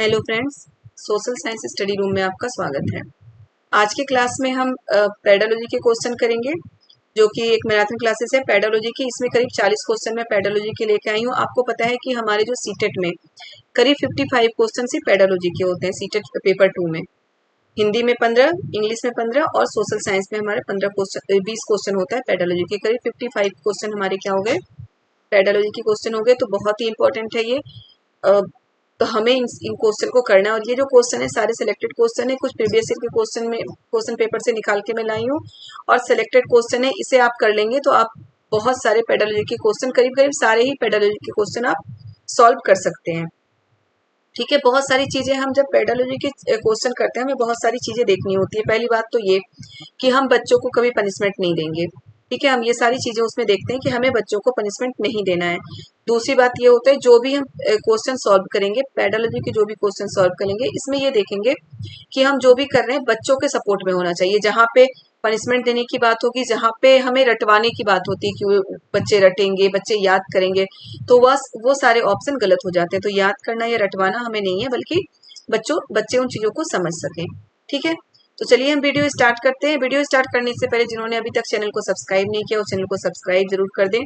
Hello friends, social science study room में आपका स्वागत है। आज के क्लास में हम पेडोलॉजी के क्वेश्चन करेंगे, जो कि एक मैराथन क्लासेस है पेडोलॉजी की। इसमें करीब 40 क्वेश्चन मैं पेडोलॉजी के लेके आई हूँ। आपको पता है कि हमारे जो सीटेट में करीब 55 क्वेश्चन ही पेडोलॉजी के होते हैं सीटेट पेपर 2 में। हिंदी में 15, इंग्लिश में 15 और सोशल साइंस में हमारे 20 क्वेश्चन होता है पेडोलॉजी के। करीब 55 क्वेश्चन हमारे क्या हो गए, पेडोलॉजी के क्वेश्चन हो गए। तो बहुत ही इंपॉर्टेंट है ये। तो हमें इन क्वेश्चन को करना है। और ये जो क्वेश्चन है सारे सिलेक्टेड क्वेश्चन है, कुछ प्रीवियस ईयर के क्वेश्चन पेपर से निकाल के मैं लाई हूँ और सिलेक्टेड क्वेश्चन है। इसे आप कर लेंगे तो आप बहुत सारे पेडोलॉजी के क्वेश्चन, करीब करीब सारे ही पेडोलॉजी के क्वेश्चन आप सॉल्व कर सकते हैं। ठीक है, बहुत सारी चीजें हम जब पेडोलॉजी के क्वेश्चन करते हैं हमें बहुत सारी चीजें देखनी होती है। पहली बात तो ये कि हम बच्चों को कभी पनिशमेंट नहीं देंगे। ठीक है, हम ये सारी चीजें उसमें देखते हैं कि हमें बच्चों को पनिशमेंट नहीं देना है। दूसरी बात ये होता है, जो भी हम क्वेश्चन सॉल्व करेंगे, पेडोलॉजी के जो भी क्वेश्चन सॉल्व करेंगे, इसमें ये देखेंगे कि हम जो भी कर रहे हैं बच्चों के सपोर्ट में होना चाहिए। जहाँ पे पनिशमेंट देने की बात होगी, जहाँ पे हमें रटवाने की बात होती है कि बच्चे रटेंगे, बच्चे याद करेंगे, तो वो सारे ऑप्शन गलत हो जाते हैं। तो याद करना या रटवाना हमें नहीं है, बल्कि बच्चे उन चीजों को समझ सकें। ठीक है, तो चलिए हम वीडियो स्टार्ट करते हैं। वीडियो स्टार्ट करने से पहले जिन्होंने अभी तक चैनल को सब्सक्राइब नहीं किया, उस चैनल को सब्सक्राइब जरूर कर दें।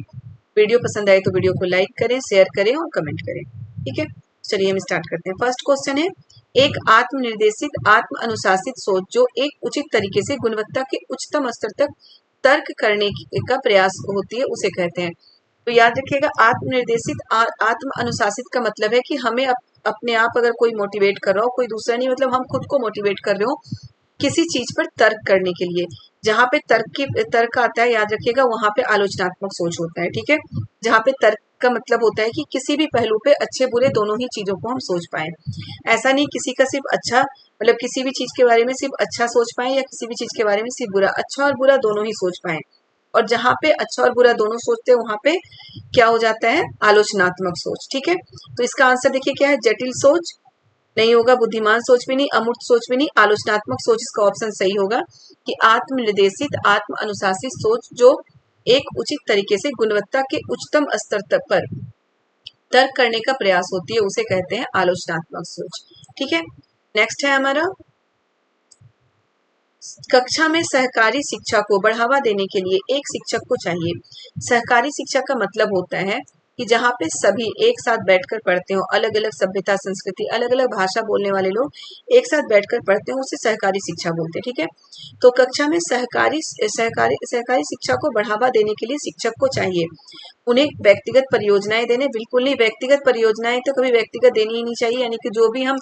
वीडियो पसंद आए तो वीडियो को लाइक करें, शेयर करें और कमेंट करें। ठीक है, चलिए हम स्टार्ट करते हैं। फर्स्ट क्वेश्चन है, एक आत्मनिर्देशित आत्म अनुशासित सोच जो एक उचित तरीके से गुणवत्ता के उच्चतम स्तर तक तर्क करने का प्रयास होती है, उसे कहते हैं। तो याद रखिएगा, आत्मनिर्देशित आत्म अनुशासित का मतलब है कि हमें अपने आप अगर कोई मोटिवेट कर रहा हो, कोई दूसरा नहीं, मतलब हम खुद को मोटिवेट कर रहे हो किसी चीज पर तर्क करने के लिए। जहां पे तर्क आता है, याद रखिएगा, वहां पे आलोचनात्मक सोच होता है। ठीक है, जहां पे तर्क का मतलब होता है कि किसी भी पहलू पे अच्छे बुरे दोनों ही चीजों को हम सोच पाए। ऐसा नहीं किसी का सिर्फ अच्छा, मतलब किसी भी चीज के बारे में सिर्फ अच्छा सोच पाए या किसी भी चीज के बारे में सिर्फ बुरा, अच्छा और बुरा दोनों ही सोच पाए। और जहां पे अच्छा और बुरा दोनों सोचते हैं वहां पे क्या हो जाता है, आलोचनात्मक सोच। ठीक है, तो इसका आंसर देखिए क्या है, जटिल सोच नहीं होगा, बुद्धिमान सोच भी नहीं, अमूर्त सोच भी नहीं, आलोचनात्मक सोच इसका ऑप्शन सही होगा कि आत्मनिर्देशित आत्म अनुशासित सोच जो एक उचित तरीके से गुणवत्ता के उच्चतम स्तर तक पर तर्क करने का प्रयास होती है, उसे कहते हैं आलोचनात्मक सोच। ठीक है, नेक्स्ट है हमारा, कक्षा में सहकारी शिक्षा को बढ़ावा देने के लिए एक शिक्षक को चाहिए। सहकारी शिक्षा का मतलब होता है कि जहाँ पे सभी एक साथ बैठकर पढ़ते हो, अलग अलग सभ्यता संस्कृति, अलग अलग भाषा बोलने वाले लोग एक साथ बैठकर पढ़ते हो, उसे सहकारी शिक्षा बोलते हैं। ठीक है, तो कक्षा में सहकारी शिक्षा को बढ़ावा देने के लिए शिक्षक को चाहिए उन्हें व्यक्तिगत परियोजनाएं देने, बिल्कुल नहीं, व्यक्तिगत परियोजनाएं तो कभी व्यक्तिगत देनी ही नहीं चाहिए। यानी कि जो भी हम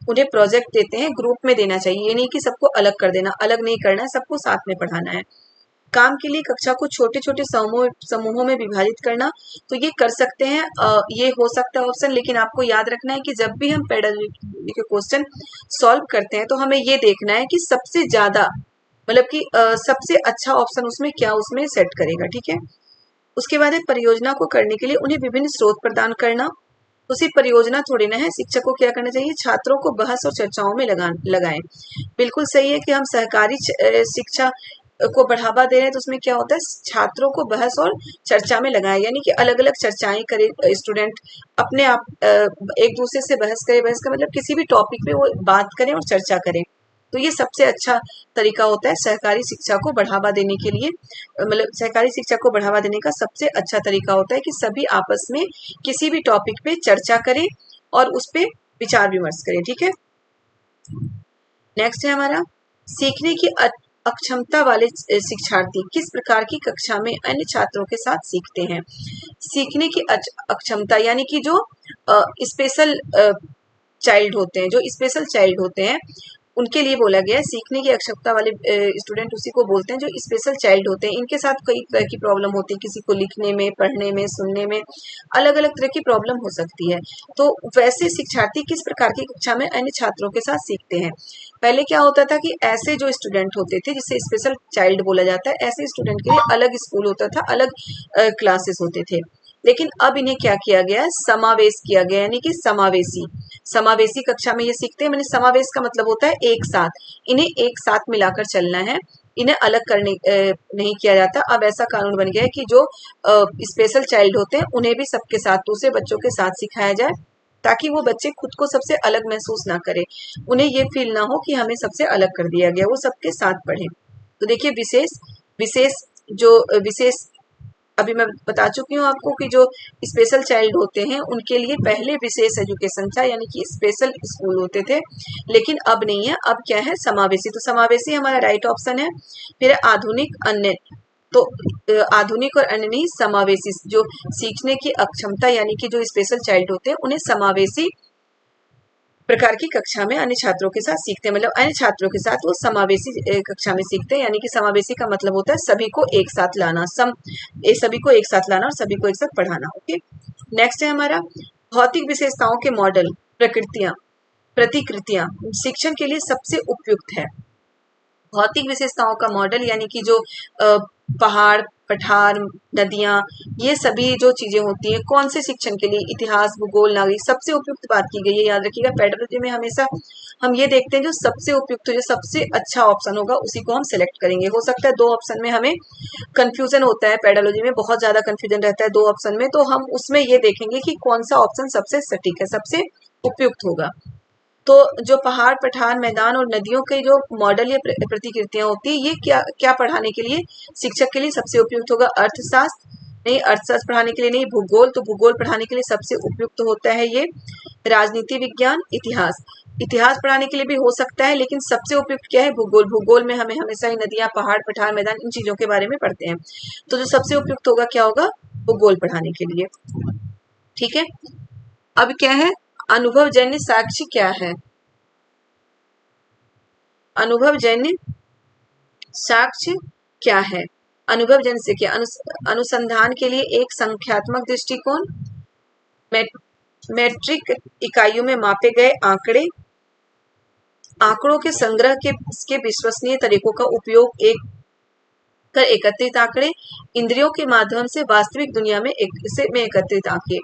उन्हें प्रोजेक्ट देते हैं ग्रुप में देना चाहिए। ये नहीं कि सबको अलग कर देना, अलग नहीं करना है, सबको साथ में पढ़ाना है। काम के लिए कक्षा को छोटे छोटे समूहों में विभाजित करना, तो ये कर सकते हैं, ये हो सकता है ऑप्शन। लेकिन आपको याद रखना है कि जब भी हम पेडागोजी के क्वेश्चन सॉल्व करते हैं तो हमें ये देखना है कि सबसे ज्यादा, मतलब कि सबसे अच्छा ऑप्शन उसमें क्या उसमें सेट करेगा। ठीक है, उसके बाद है परियोजना को करने के लिए उन्हें विभिन्न स्रोत प्रदान करना। तो सिर्फ परियोजना थोड़ी ना है, शिक्षक को क्या करना चाहिए, छात्रों को बहस और चर्चाओं में लगाएं। बिल्कुल सही है कि हम सहकारी शिक्षा को बढ़ावा दे रहे हैं, तो उसमें क्या होता है, छात्रों को बहस और चर्चा में लगाएं, यानी कि अलग अलग चर्चाएं करें। स्टूडेंट अपने आप एक दूसरे से बहस करें। बहस का मतलब किसी भी टॉपिक पे वो बात करें और चर्चा करें। तो ये सबसे अच्छा तरीका होता है सहकारी शिक्षा को बढ़ावा देने के लिए, मतलब सहकारी शिक्षा को बढ़ावा देने का सबसे अच्छा तरीका होता है कि सभी आपस में किसी भी टॉपिक पे चर्चा करें और उस पे विचार विमर्श करें। ठीक है, नेक्स्ट है हमारा, सीखने की अक्षमता वाले शिक्षार्थी किस प्रकार की कक्षा में अन्य छात्रों के साथ सीखते हैं। सीखने की अक्षमता यानी कि जो स्पेशल चाइल्ड होते हैं, जो स्पेशल चाइल्ड होते हैं उनके लिए बोला गया है। सीखने की अक्षमता वाले स्टूडेंट उसी को बोलते हैं जो स्पेशल चाइल्ड होते हैं। इनके साथ कई तरह की प्रॉब्लम होती है, किसी को लिखने में, पढ़ने में, सुनने में, अलग अलग तरह की प्रॉब्लम हो सकती है। तो वैसे शिक्षार्थी किस प्रकार की कक्षा में अन्य छात्रों के साथ सीखते हैं। पहले क्या होता था कि ऐसे जो स्टूडेंट होते थे जिसे स्पेशल चाइल्ड बोला जाता है, ऐसे स्टूडेंट के लिए अलग स्कूल होता था, अलग क्लासेस होते थे। लेकिन अब इन्हें क्या किया गया है, समावेश किया गया, यानी कि समावेशी कक्षा में ये सीखते हैं। मैंने समावेश का मतलब होता है एक साथ, इन्हें एक साथ मिलाकर चलना है, इन्हें अलग करने नहीं किया जाता। अब ऐसा कानून बन गया है कि जो स्पेशल चाइल्ड होते हैं उन्हें भी सबके साथ, दूसरे बच्चों के साथ सिखाया जाए, ताकि वो बच्चे खुद को सबसे अलग महसूस ना करें, उन्हें ये फील ना हो कि हमें सबसे अलग कर दिया गया, वो सबके साथ पढ़ें। तो देखिए विशेष अभी मैं बता चुकी हूँ आपको कि जो स्पेशल चाइल्ड होते हैं उनके लिए पहले विशेष एजुकेशन था, यानी कि स्पेशल स्कूल होते थे, लेकिन अब नहीं है, अब क्या है, समावेशी। तो समावेशी हमारा राइट ऑप्शन है। फिर आधुनिक, अन्य। तो आधुनिक और अन्य नहीं, समावेशी। जो सीखने की अक्षमता यानी कि जो स्पेशल चाइल्ड होते हैं उन्हें समावेशी प्रकार की कक्षा में अन्य छात्रों के साथ सीखते हैं, मतलब अन्य छात्रों के साथ वो समावेशी कक्षा में सीखते हैं, यानी कि समावेशी का मतलब होता है सभी को एक साथ लाना, सभी को एक साथ लाना और सभी को एक साथ पढ़ाना। ओके, नेक्स्ट है हमारा भौतिक विशेषताओं के मॉडल, प्रतिकृतियां शिक्षण के लिए सबसे उपयुक्त है। भौतिक विशेषताओं का मॉडल यानी कि जो पहाड़, पठार, नदियां, ये सभी जो चीजें होती हैं कौन से शिक्षण के लिए, इतिहास, भूगोल, नागरिक, सबसे उपयुक्त बात की गई है। याद रखिएगा, पेडोलॉजी में हमेशा हम ये देखते हैं जो सबसे उपयुक्त, जो सबसे अच्छा ऑप्शन होगा उसी को हम सेलेक्ट करेंगे। हो सकता है दो ऑप्शन में हमें कंफ्यूजन होता है, पेडोलॉजी में बहुत ज्यादा कंफ्यूजन रहता है दो ऑप्शन में, तो हम उसमें ये देखेंगे कि कौन सा ऑप्शन सबसे सटीक है, सबसे उपयुक्त होगा। तो जो पहाड़, पठार, मैदान और नदियों के जो मॉडल या प्रतिकृतियां होती है, ये क्या क्या पढ़ाने के लिए, शिक्षक के लिए सबसे उपयुक्त होगा। अर्थशास्त्र नहीं, अर्थशास्त्र पढ़ाने के लिए नहीं। भूगोल, तो भूगोल पढ़ाने के लिए सबसे उपयुक्त होता है ये। राजनीति विज्ञान, इतिहास, इतिहास पढ़ाने के लिए भी हो सकता है, लेकिन सबसे उपयुक्त क्या है, भूगोल। भूगोल में हमें हमेशा ही नदियां, पहाड़, पठार, मैदान, इन चीजों के बारे में पढ़ते हैं, तो जो सबसे उपयुक्त होगा क्या होगा, भूगोल पढ़ाने के लिए। ठीक है, अब क्या है, अनुभवजन्य साक्ष्य क्या है। अनुभवजन्य साक्ष्य क्या है। अनुभवजन्य से क्या, अनुसंधान के लिए एक संख्यात्मक दृष्टिकोण, मैट्रिक इकाइयों में मापे गए आंकड़े, आंकड़ों के संग्रह के विश्वसनीय तरीकों का उपयोग कर एकत्रित आंकड़े, इंद्रियों के माध्यम से वास्तविक दुनिया में एकत्रित आंकड़े।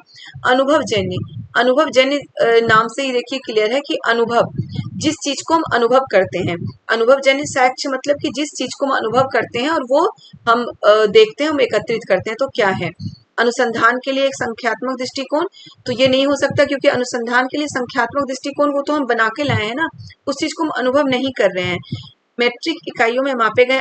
अनुभवजन्य नाम से ही देखिए क्लियर है कि अनुभव, जिस चीज को हम अनुभव करते हैं। अनुभवजन्य साक्ष्य मतलब कि जिस चीज को हम अनुभव करते हैं और वो हम देखते हैं, हम एकत्रित करते हैं, तो क्या है। अनुसंधान के लिए एक संख्यात्मक दृष्टिकोण, तो ये नहीं हो सकता, क्योंकि अनुसंधान के लिए संख्यात्मक दृष्टिकोण वो तो हम बना के लाए हैं ना, उस चीज को हम अनुभव नहीं कर रहे हैं। मैट्रिक इकाइयों में मापे गए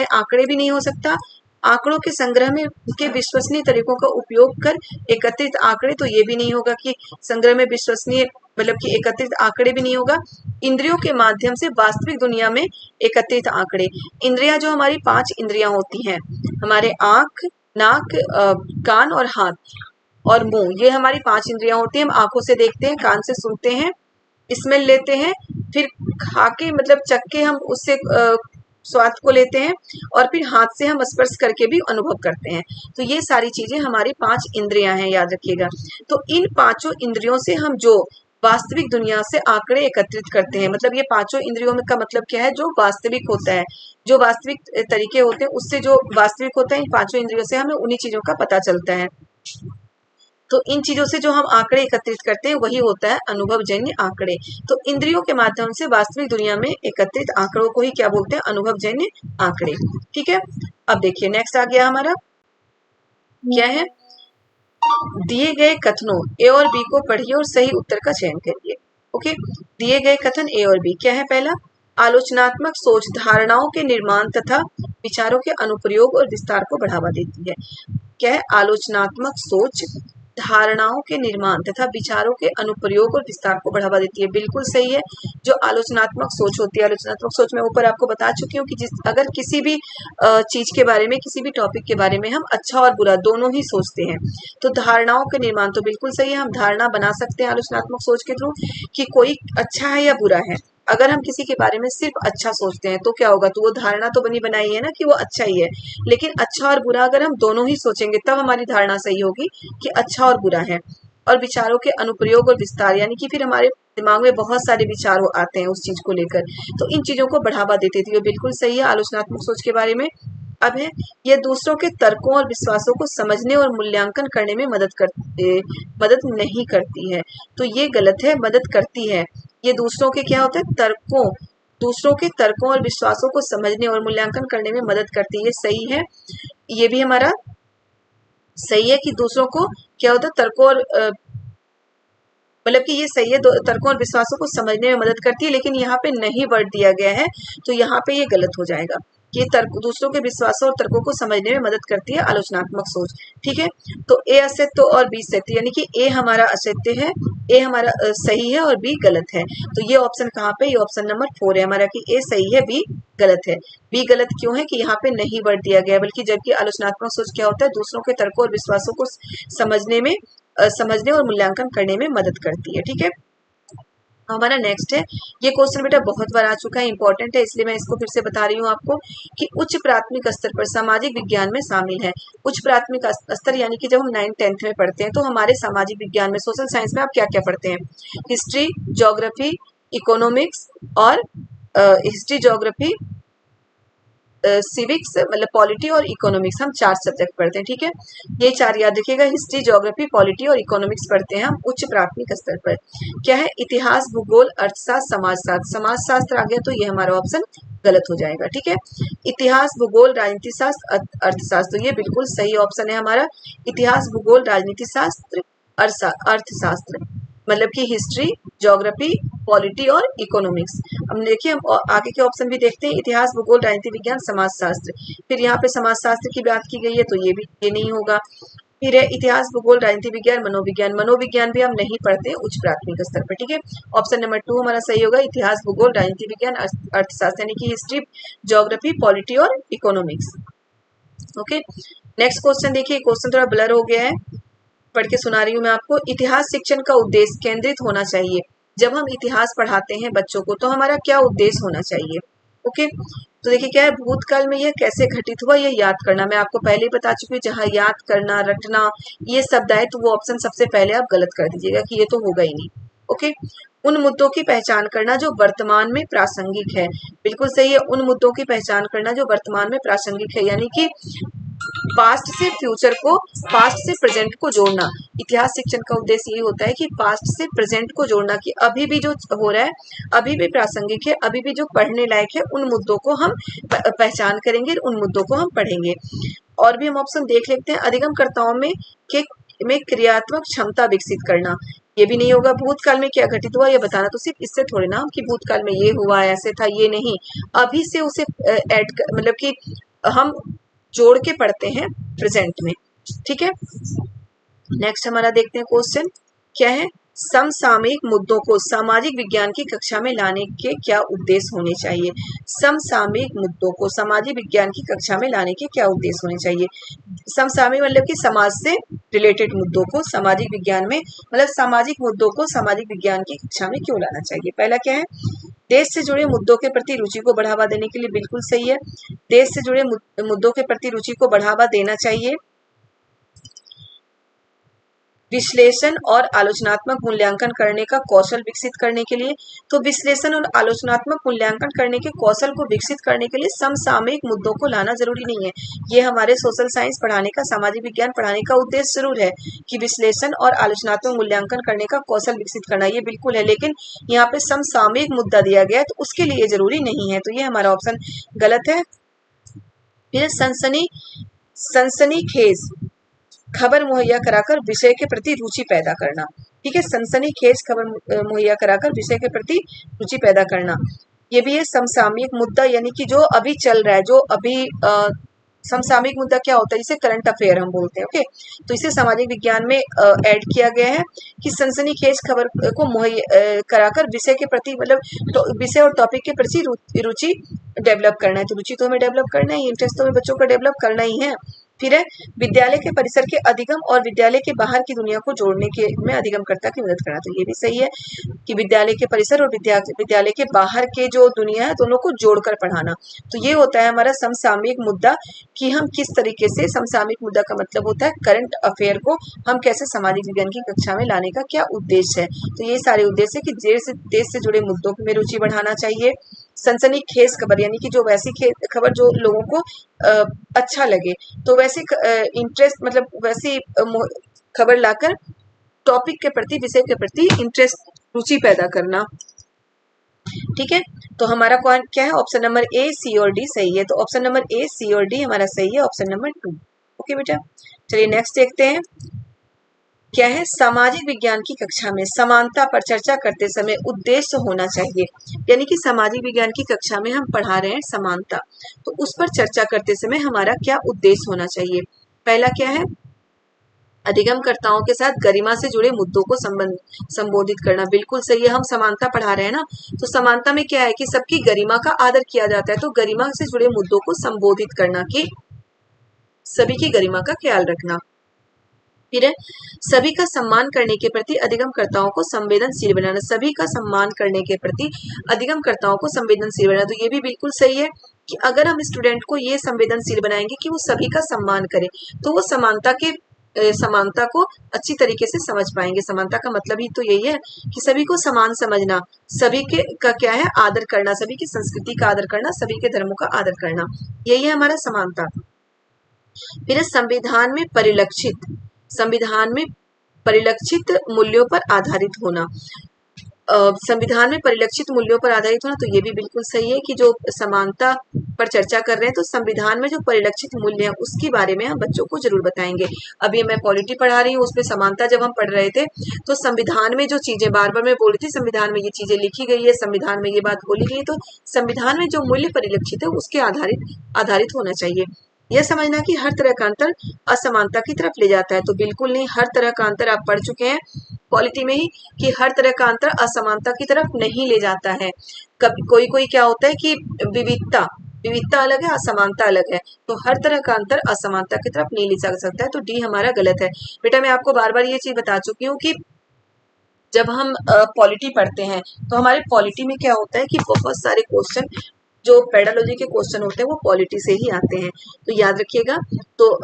आंकड़े भी नहीं हो सकता। आंकड़ों के संग्रह में के विश्वसनीय तरीकों का उपयोग कर एकत्रित आंकड़े, तो ये भी नहीं होगा कि संग्रह में विश्वसनीय, मतलब कि एकत्रित आंकड़े भी नहीं होगा। इंद्रियों के माध्यम से वास्तविक दुनिया में एकत्रित आंकड़े, इंद्रियां जो हमारी 5 इंद्रियां होती हैं, हमारे आंख, नाक, कान और हाथ और मुंह, ये हमारी 5 इंद्रियां होती हैं। हम आंखों से देखते हैं, कान से सुनते हैं, स्मेल लेते हैं, फिर खा के मतलब चख के हम उससे स्वाद को लेते हैं, और फिर हाथ से हम स्पर्श करके भी अनुभव करते हैं। तो ये सारी चीजें हमारी 5 इंद्रियां हैं, याद रखिएगा। तो इन 5 इंद्रियों से हम जो वास्तविक दुनिया से आंकड़े एकत्रित करते हैं, मतलब ये 5 इंद्रियों में का मतलब क्या है, जो वास्तविक होता है, जो वास्तविक तरीके होते हैं, उससे जो वास्तविक होता है, इन 5 इंद्रियों से हमें उन्हीं चीजों का पता चलता है। तो इन चीजों से जो हम आंकड़े एकत्रित करते हैं वही होता है अनुभवजन्य आंकड़े। तो इंद्रियों के माध्यम से वास्तविक दुनिया में एकत्रित आंकड़ों को ही क्या बोलते हैं, अनुभवजन्य आंकड़े। ठीक है, अब देखिए नेक्स्ट आ गया हमारा, क्या है, दिए गए कथनों ए और बी को पढ़िए और सही उत्तर का चयन करिए। ओके, दिए गए कथन ए और बी क्या है। पहला, आलोचनात्मक सोच धारणाओं के निर्माण तथा विचारों के अनुप्रयोग और विस्तार को बढ़ावा देती है। क्या है, आलोचनात्मक सोच धारणाओं के निर्माण तथा विचारों के अनुप्रयोग और विस्तार को बढ़ावा देती है। बिल्कुल सही है। जो आलोचनात्मक सोच होती है, आलोचनात्मक सोच मैं ऊपर आपको बता चुकी हूँ कि अगर किसी भी चीज के बारे में, किसी भी टॉपिक के बारे में हम अच्छा और बुरा दोनों ही सोचते हैं, तो धारणाओं के निर्माण, तो बिल्कुल सही है, हम धारणा बना सकते हैं आलोचनात्मक सोच के थ्रू कि कोई अच्छा है या बुरा है। अगर हम किसी के बारे में सिर्फ अच्छा सोचते हैं तो क्या होगा, तो वो धारणा तो बनी बनाई है ना कि वो अच्छा ही है, लेकिन अच्छा और बुरा अगर हम दोनों ही सोचेंगे तब हमारी धारणा सही होगी कि अच्छा और बुरा है। और विचारों के अनुप्रयोग और विस्तार, यानी कि फिर हमारे दिमाग में बहुत सारे विचार आते हैं उस चीज को लेकर, तो इन चीजों को बढ़ावा देते थे। बिल्कुल सही है आलोचनात्मक सोच के बारे में। अब है, ये दूसरों के तर्कों और विश्वासों को समझने और मूल्यांकन करने में मदद नहीं करती है, तो ये गलत है, मदद करती है। ये दूसरों के क्या होता है, दूसरों के तर्कों और विश्वासों को समझने और मूल्यांकन करने में मदद करती है, ये सही है। ये भी हमारा सही है कि दूसरों को क्या होता है, तर्कों और मतलब कि ये सही है, तर्कों और विश्वासों को समझने में मदद करती है, लेकिन यहाँ पे नहीं वर्ड दिया गया है तो यहाँ पे ये गलत हो जाएगा कि तर्क दूसरों के विश्वासों और तर्कों को समझने में मदद करती है आलोचनात्मक सोच। ठीक है, तो ए असत्य और बी सत्य, यानी कि ए हमारा असत्य है, ए हमारा सही है और बी गलत है। तो ये ऑप्शन कहाँ पे, ये ऑप्शन नंबर 4 है हमारा कि ए सही है, बी गलत है। बी गलत क्यों है कि यहाँ पे नहीं वर्ड दिया गया है, बल्कि जबकि आलोचनात्मक सोच क्या होता है, दूसरों के तर्कों और विश्वासों को समझने और मूल्यांकन करने में मदद करती है। ठीक है, हमारा नेक्स्ट है, ये क्वेश्चन बेटा बहुत बार आ चुका है, इंपॉर्टेंट है, इसलिए मैं इसको फिर से बता रही हूँ आपको कि उच्च प्राथमिक स्तर पर सामाजिक विज्ञान में शामिल है। उच्च प्राथमिक स्तर यानी कि जब हम 9th-10th में पढ़ते हैं तो हमारे सामाजिक विज्ञान में, सोशल साइंस में आप क्या क्या पढ़ते हैं, हिस्ट्री, ज्योग्राफी, इकोनॉमिक्स और हिस्ट्री, ज्योग्राफी, सिविक्स मतलब पॉलिटी और इकोनॉमिक्स, हम 4 सब्जेक्ट पढ़ते हैं। ठीक है, ये 4 याद रखिएगा, हिस्ट्री, ज्योग्राफी, पॉलिटी और इकोनॉमिक्स पढ़ते हैं हम उच्च प्राथमिक स्तर पर। क्या है, इतिहास, भूगोल, अर्थशास्त्र, समाजशास्त्र। समाजशास्त्र आ गया तो ये हमारा ऑप्शन गलत हो जाएगा। ठीक है, इतिहास, भूगोल, राजनीति शास्त्र, अर्थशास्त्र, ये बिल्कुल सही ऑप्शन है हमारा, इतिहास, भूगोल, राजनीति शास्त्र, अर्थशास्त्र, मतलब कि हिस्ट्री, ज्योग्राफी, पॉलिटी और इकोनॉमिक्स। हम देखिए, हम आगे के ऑप्शन भी देखते हैं, इतिहास, भूगोल, राजनीति विज्ञान, समाजशास्त्र। फिर यहाँ पे समाजशास्त्र की बात की गई है तो ये नहीं होगा। फिर है इतिहास, भूगोल, राजनीति विज्ञान, मनोविज्ञान। मनोविज्ञान भी हम नहीं पढ़ते उच्च प्राथमिक स्तर पर। ठीक है, ऑप्शन नंबर 2 हमारा सही होगा, इतिहास, भूगोल, राजनीति विज्ञान, अर्थशास्त्र, यानी कि हिस्ट्री, ज्योग्राफी, पॉलिटी और इकोनॉमिक्स। ओके, नेक्स्ट क्वेश्चन देखिए, क्वेश्चन थोड़ा ब्लर हो गया है, पढ़ के सुना रही हूँ मैं आपको। इतिहास शिक्षण का उद्देश्य केंद्रित होना चाहिए। जब हम इतिहास पढ़ाते हैं बच्चों को तो हमारा क्या उद्देश्य होना चाहिए। ओके, तो देखिए क्या है, भूतकाल में यह कैसे घटित हुआ ये याद करना। मैं आपको पहले ही बता चुकी हूँ, जहाँ याद करना, रटना ये शब्द आए तो वो ऑप्शन सबसे पहले आप गलत कर दीजिएगा कि ये तो होगा ही नहीं। ओके, उन मुद्दों की पहचान करना जो वर्तमान में प्रासंगिक है, बिल्कुल सही है, उन मुद्दों की पहचान करना जो वर्तमान में प्रासंगिक है, यानी कि पास्ट से फ्यूचर को, पास्ट से प्रेजेंट को जोड़ना। इतिहास शिक्षण का उद्देश्य यही होता है कि पास्ट से प्रेजेंट को जोड़ना, कि अभी भी जो हो रहा है अभी भी प्रासंगिक है, अभी भी जो पढ़ने लायक है, उन मुद्दों को हम पहचान करेंगे, उन मुद्दों को हम पढ़ेंगे। और भी हम ऑप्शन देख लेते हैं, अधिगमकर्ताओं में क्रियात्मक क्षमता विकसित करना, ये भी नहीं होगा। भूतकाल में क्या घटित हुआ ये बताना, तो सिर्फ इससे थोड़ी ना कि भूतकाल में ये हुआ, ऐसे था, ये नहीं, अभी से उसे मतलब कि हम जोड़ के पढ़ते हैं प्रेजेंट में। ठीक है, नेक्स्ट हमारा देखते हैं क्वेश्चन क्या है, समसामयिक मुद्दों को सामाजिक विज्ञान की कक्षा में लाने के क्या उद्देश्य होने चाहिए। समसामयिक मुद्दों को सामाजिक विज्ञान की कक्षा में लाने के क्या उद्देश्य होने चाहिए। समसामयिक मतलब कि समाज से रिलेटेड मुद्दों को सामाजिक विज्ञान में, मतलब सामाजिक मुद्दों को सामाजिक विज्ञान की कक्षा में क्यों लाना चाहिए। पहला क्या है, देश से जुड़े मुद्दों के प्रति रुचि को बढ़ावा देने के लिए, बिल्कुल सही है, देश से जुड़े मुद्दों के प्रति रुचि को बढ़ावा देना चाहिए। विश्लेषण और आलोचनात्मक मूल्यांकन करने का कौशल विकसित करने के लिए, तो विश्लेषण और आलोचनात्मक मूल्यांकन करने के कौशल को विकसित करने के लिए समसामयिक मुद्दों को लाना जरूरी नहीं है। ये हमारे सोशल साइंस पढ़ाने का, सामाजिक विज्ञान पढ़ाने का उद्देश्य जरूर है कि विश्लेषण और आलोचनात्मक मूल्यांकन करने का कौशल विकसित करना, ये बिल्कुल है, लेकिन यहाँ पे समसामयिक मुद्दा दिया गया है तो उसके लिए जरूरी नहीं है, तो ये हमारा ऑप्शन गलत है। फिर सनसनीखेज खबर मुहैया कराकर विषय के प्रति रुचि पैदा करना। ठीक है, सनसनीखेज खबर मुहैया कराकर विषय के प्रति रुचि पैदा करना, ये भी है समसामयिक मुद्दा, यानी कि जो अभी चल रहा है, जो अभी समसामयिक मुद्दा क्या होता है, इसे करंट अफेयर हम बोलते हैं। ओके, तो इसे सामाजिक विज्ञान में ऐड किया गया है कि सनसनीखेज खबर को मुहैया कराकर विषय के प्रति, मतलब तो विषय और टॉपिक के प्रति रुचि डेवलप करना है। तो रुचि तो हमें डेवलप करना ही, इंटरेस्ट तो हमें बच्चों का डेवलप करना ही है। फिर है विद्यालय के परिसर के अधिगम और विद्यालय के बाहर की दुनिया को जोड़ने के में अधिगमकर्ता की मदद करना, तो ये भी सही है कि विद्यालय के परिसर और विद्यालय के बाहर के जो दुनिया है दोनों को जोड़कर पढ़ाना। तो ये होता है हमारा समसामयिक मुद्दा, कि हम किस तरीके से, समसामयिक मुद्दा का मतलब होता है करंट अफेयर को हम कैसे सामाजिक विज्ञान की कक्षा में लाने का क्या उद्देश्य है। तो ये सारे उद्देश्य है कि देश से जुड़े मुद्दों में रुचि बढ़ाना चाहिए। सनसनीखेज खबर यानी कि जो वैसी खबर जो लोगों को अच्छा लगे, तो वैसे इंटरेस्ट, मतलब वैसी खबर लाकर टॉपिक के प्रति, विषय के प्रति इंटरेस्ट, रुचि पैदा करना। ठीक है, तो हमारा कौन क्या है, ऑप्शन नंबर ए, सी और डी सही है। तो ऑप्शन नंबर ए, सी और डी हमारा सही है, ऑप्शन नंबर 2। ओके बेटा, चलिए नेक्स्ट देखते हैं क्या है, सामाजिक विज्ञान की कक्षा में समानता पर चर्चा करते समय उद्देश्य होना चाहिए। यानी कि सामाजिक विज्ञान की कक्षा में हम पढ़ा रहे हैं समानता, तो उस पर चर्चा करते समय हमारा क्या उद्देश्य होना चाहिए। पहला क्या है, अधिगमकर्ताओं के साथ गरिमा से जुड़े मुद्दों को संबोधित करना। बिल्कुल सही है, हम समानता पढ़ा रहे हैं ना, तो समानता में क्या है कि सबकी गरिमा का आदर किया जाता है, तो गरिमा से जुड़े मुद्दों को संबोधित करना कि सभी की गरिमा का ख्याल रखना। फिर है, सभी का सम्मान करने के प्रति अधिगमकर्ताओं को संवेदनशील बनाना। सभी का सम्मान करने के प्रति अधिगमकर्ताओं को संवेदनशील बनाना, तो ये भी बिल्कुल सही है कि अगर हम स्टूडेंट को ये संवेदनशील बनाएंगे कि वो सभी का सम्मान करे, तो वो समानता को अच्छी तरीके से समझ पाएंगे। समानता का मतलब ही तो यही है कि सभी को समान समझना, सभी के का क्या है, आदर करना, सभी की संस्कृति का आदर करना, सभी के धर्मों का आदर करना, यही है हमारा समानता। फिर संविधान में परिलक्षित मूल्यों पर आधारित होना। संविधान में परिलक्षित मूल्यों पर आधारित होना, तो ये भी बिल्कुल सही है कि जो समानता पर चर्चा कर रहे हैं, तो संविधान में जो परिलक्षित मूल्य है उसके बारे में हम बच्चों को जरूर बताएंगे। अभी मैं पॉलिटी पढ़ा रही हूँ, उसमें समानता जब हम पढ़ रहे थे, तो संविधान में जो चीजें बार बार मैं बोल रही थी, संविधान में ये चीजें लिखी गई है, संविधान में ये बात बोली गई है, तो संविधान में जो मूल्य परिलक्षित है उसके आधारित होना चाहिए। यह समझना कि हर तरह का अंतर असमानता की तरफ ले जाता है, तो बिल्कुल नहीं, हर तरह का अंतर आप पढ़ चुके हैं पॉलिटी में ही कि हर तरह का अंतर असमानता की तरफ नहीं ले जाता है। कभी कोई क्या होता है कि विविधता अलग है, असमानता अलग है, तो हर तरह का अंतर असमानता की तरफ नहीं ले जा सकता है, तो डी हमारा गलत है। बेटा मैं आपको बार बार ये चीज बता चुकी हूँ कि जब हम पॉलिटी पढ़ते हैं, तो हमारे पॉलिटी में क्या होता है कि बहुत सारे क्वेश्चन जो पेडालॉजी के क्वेश्चन होते हैं वो पॉलिटी से ही आते हैं, तो याद रखिएगा। तो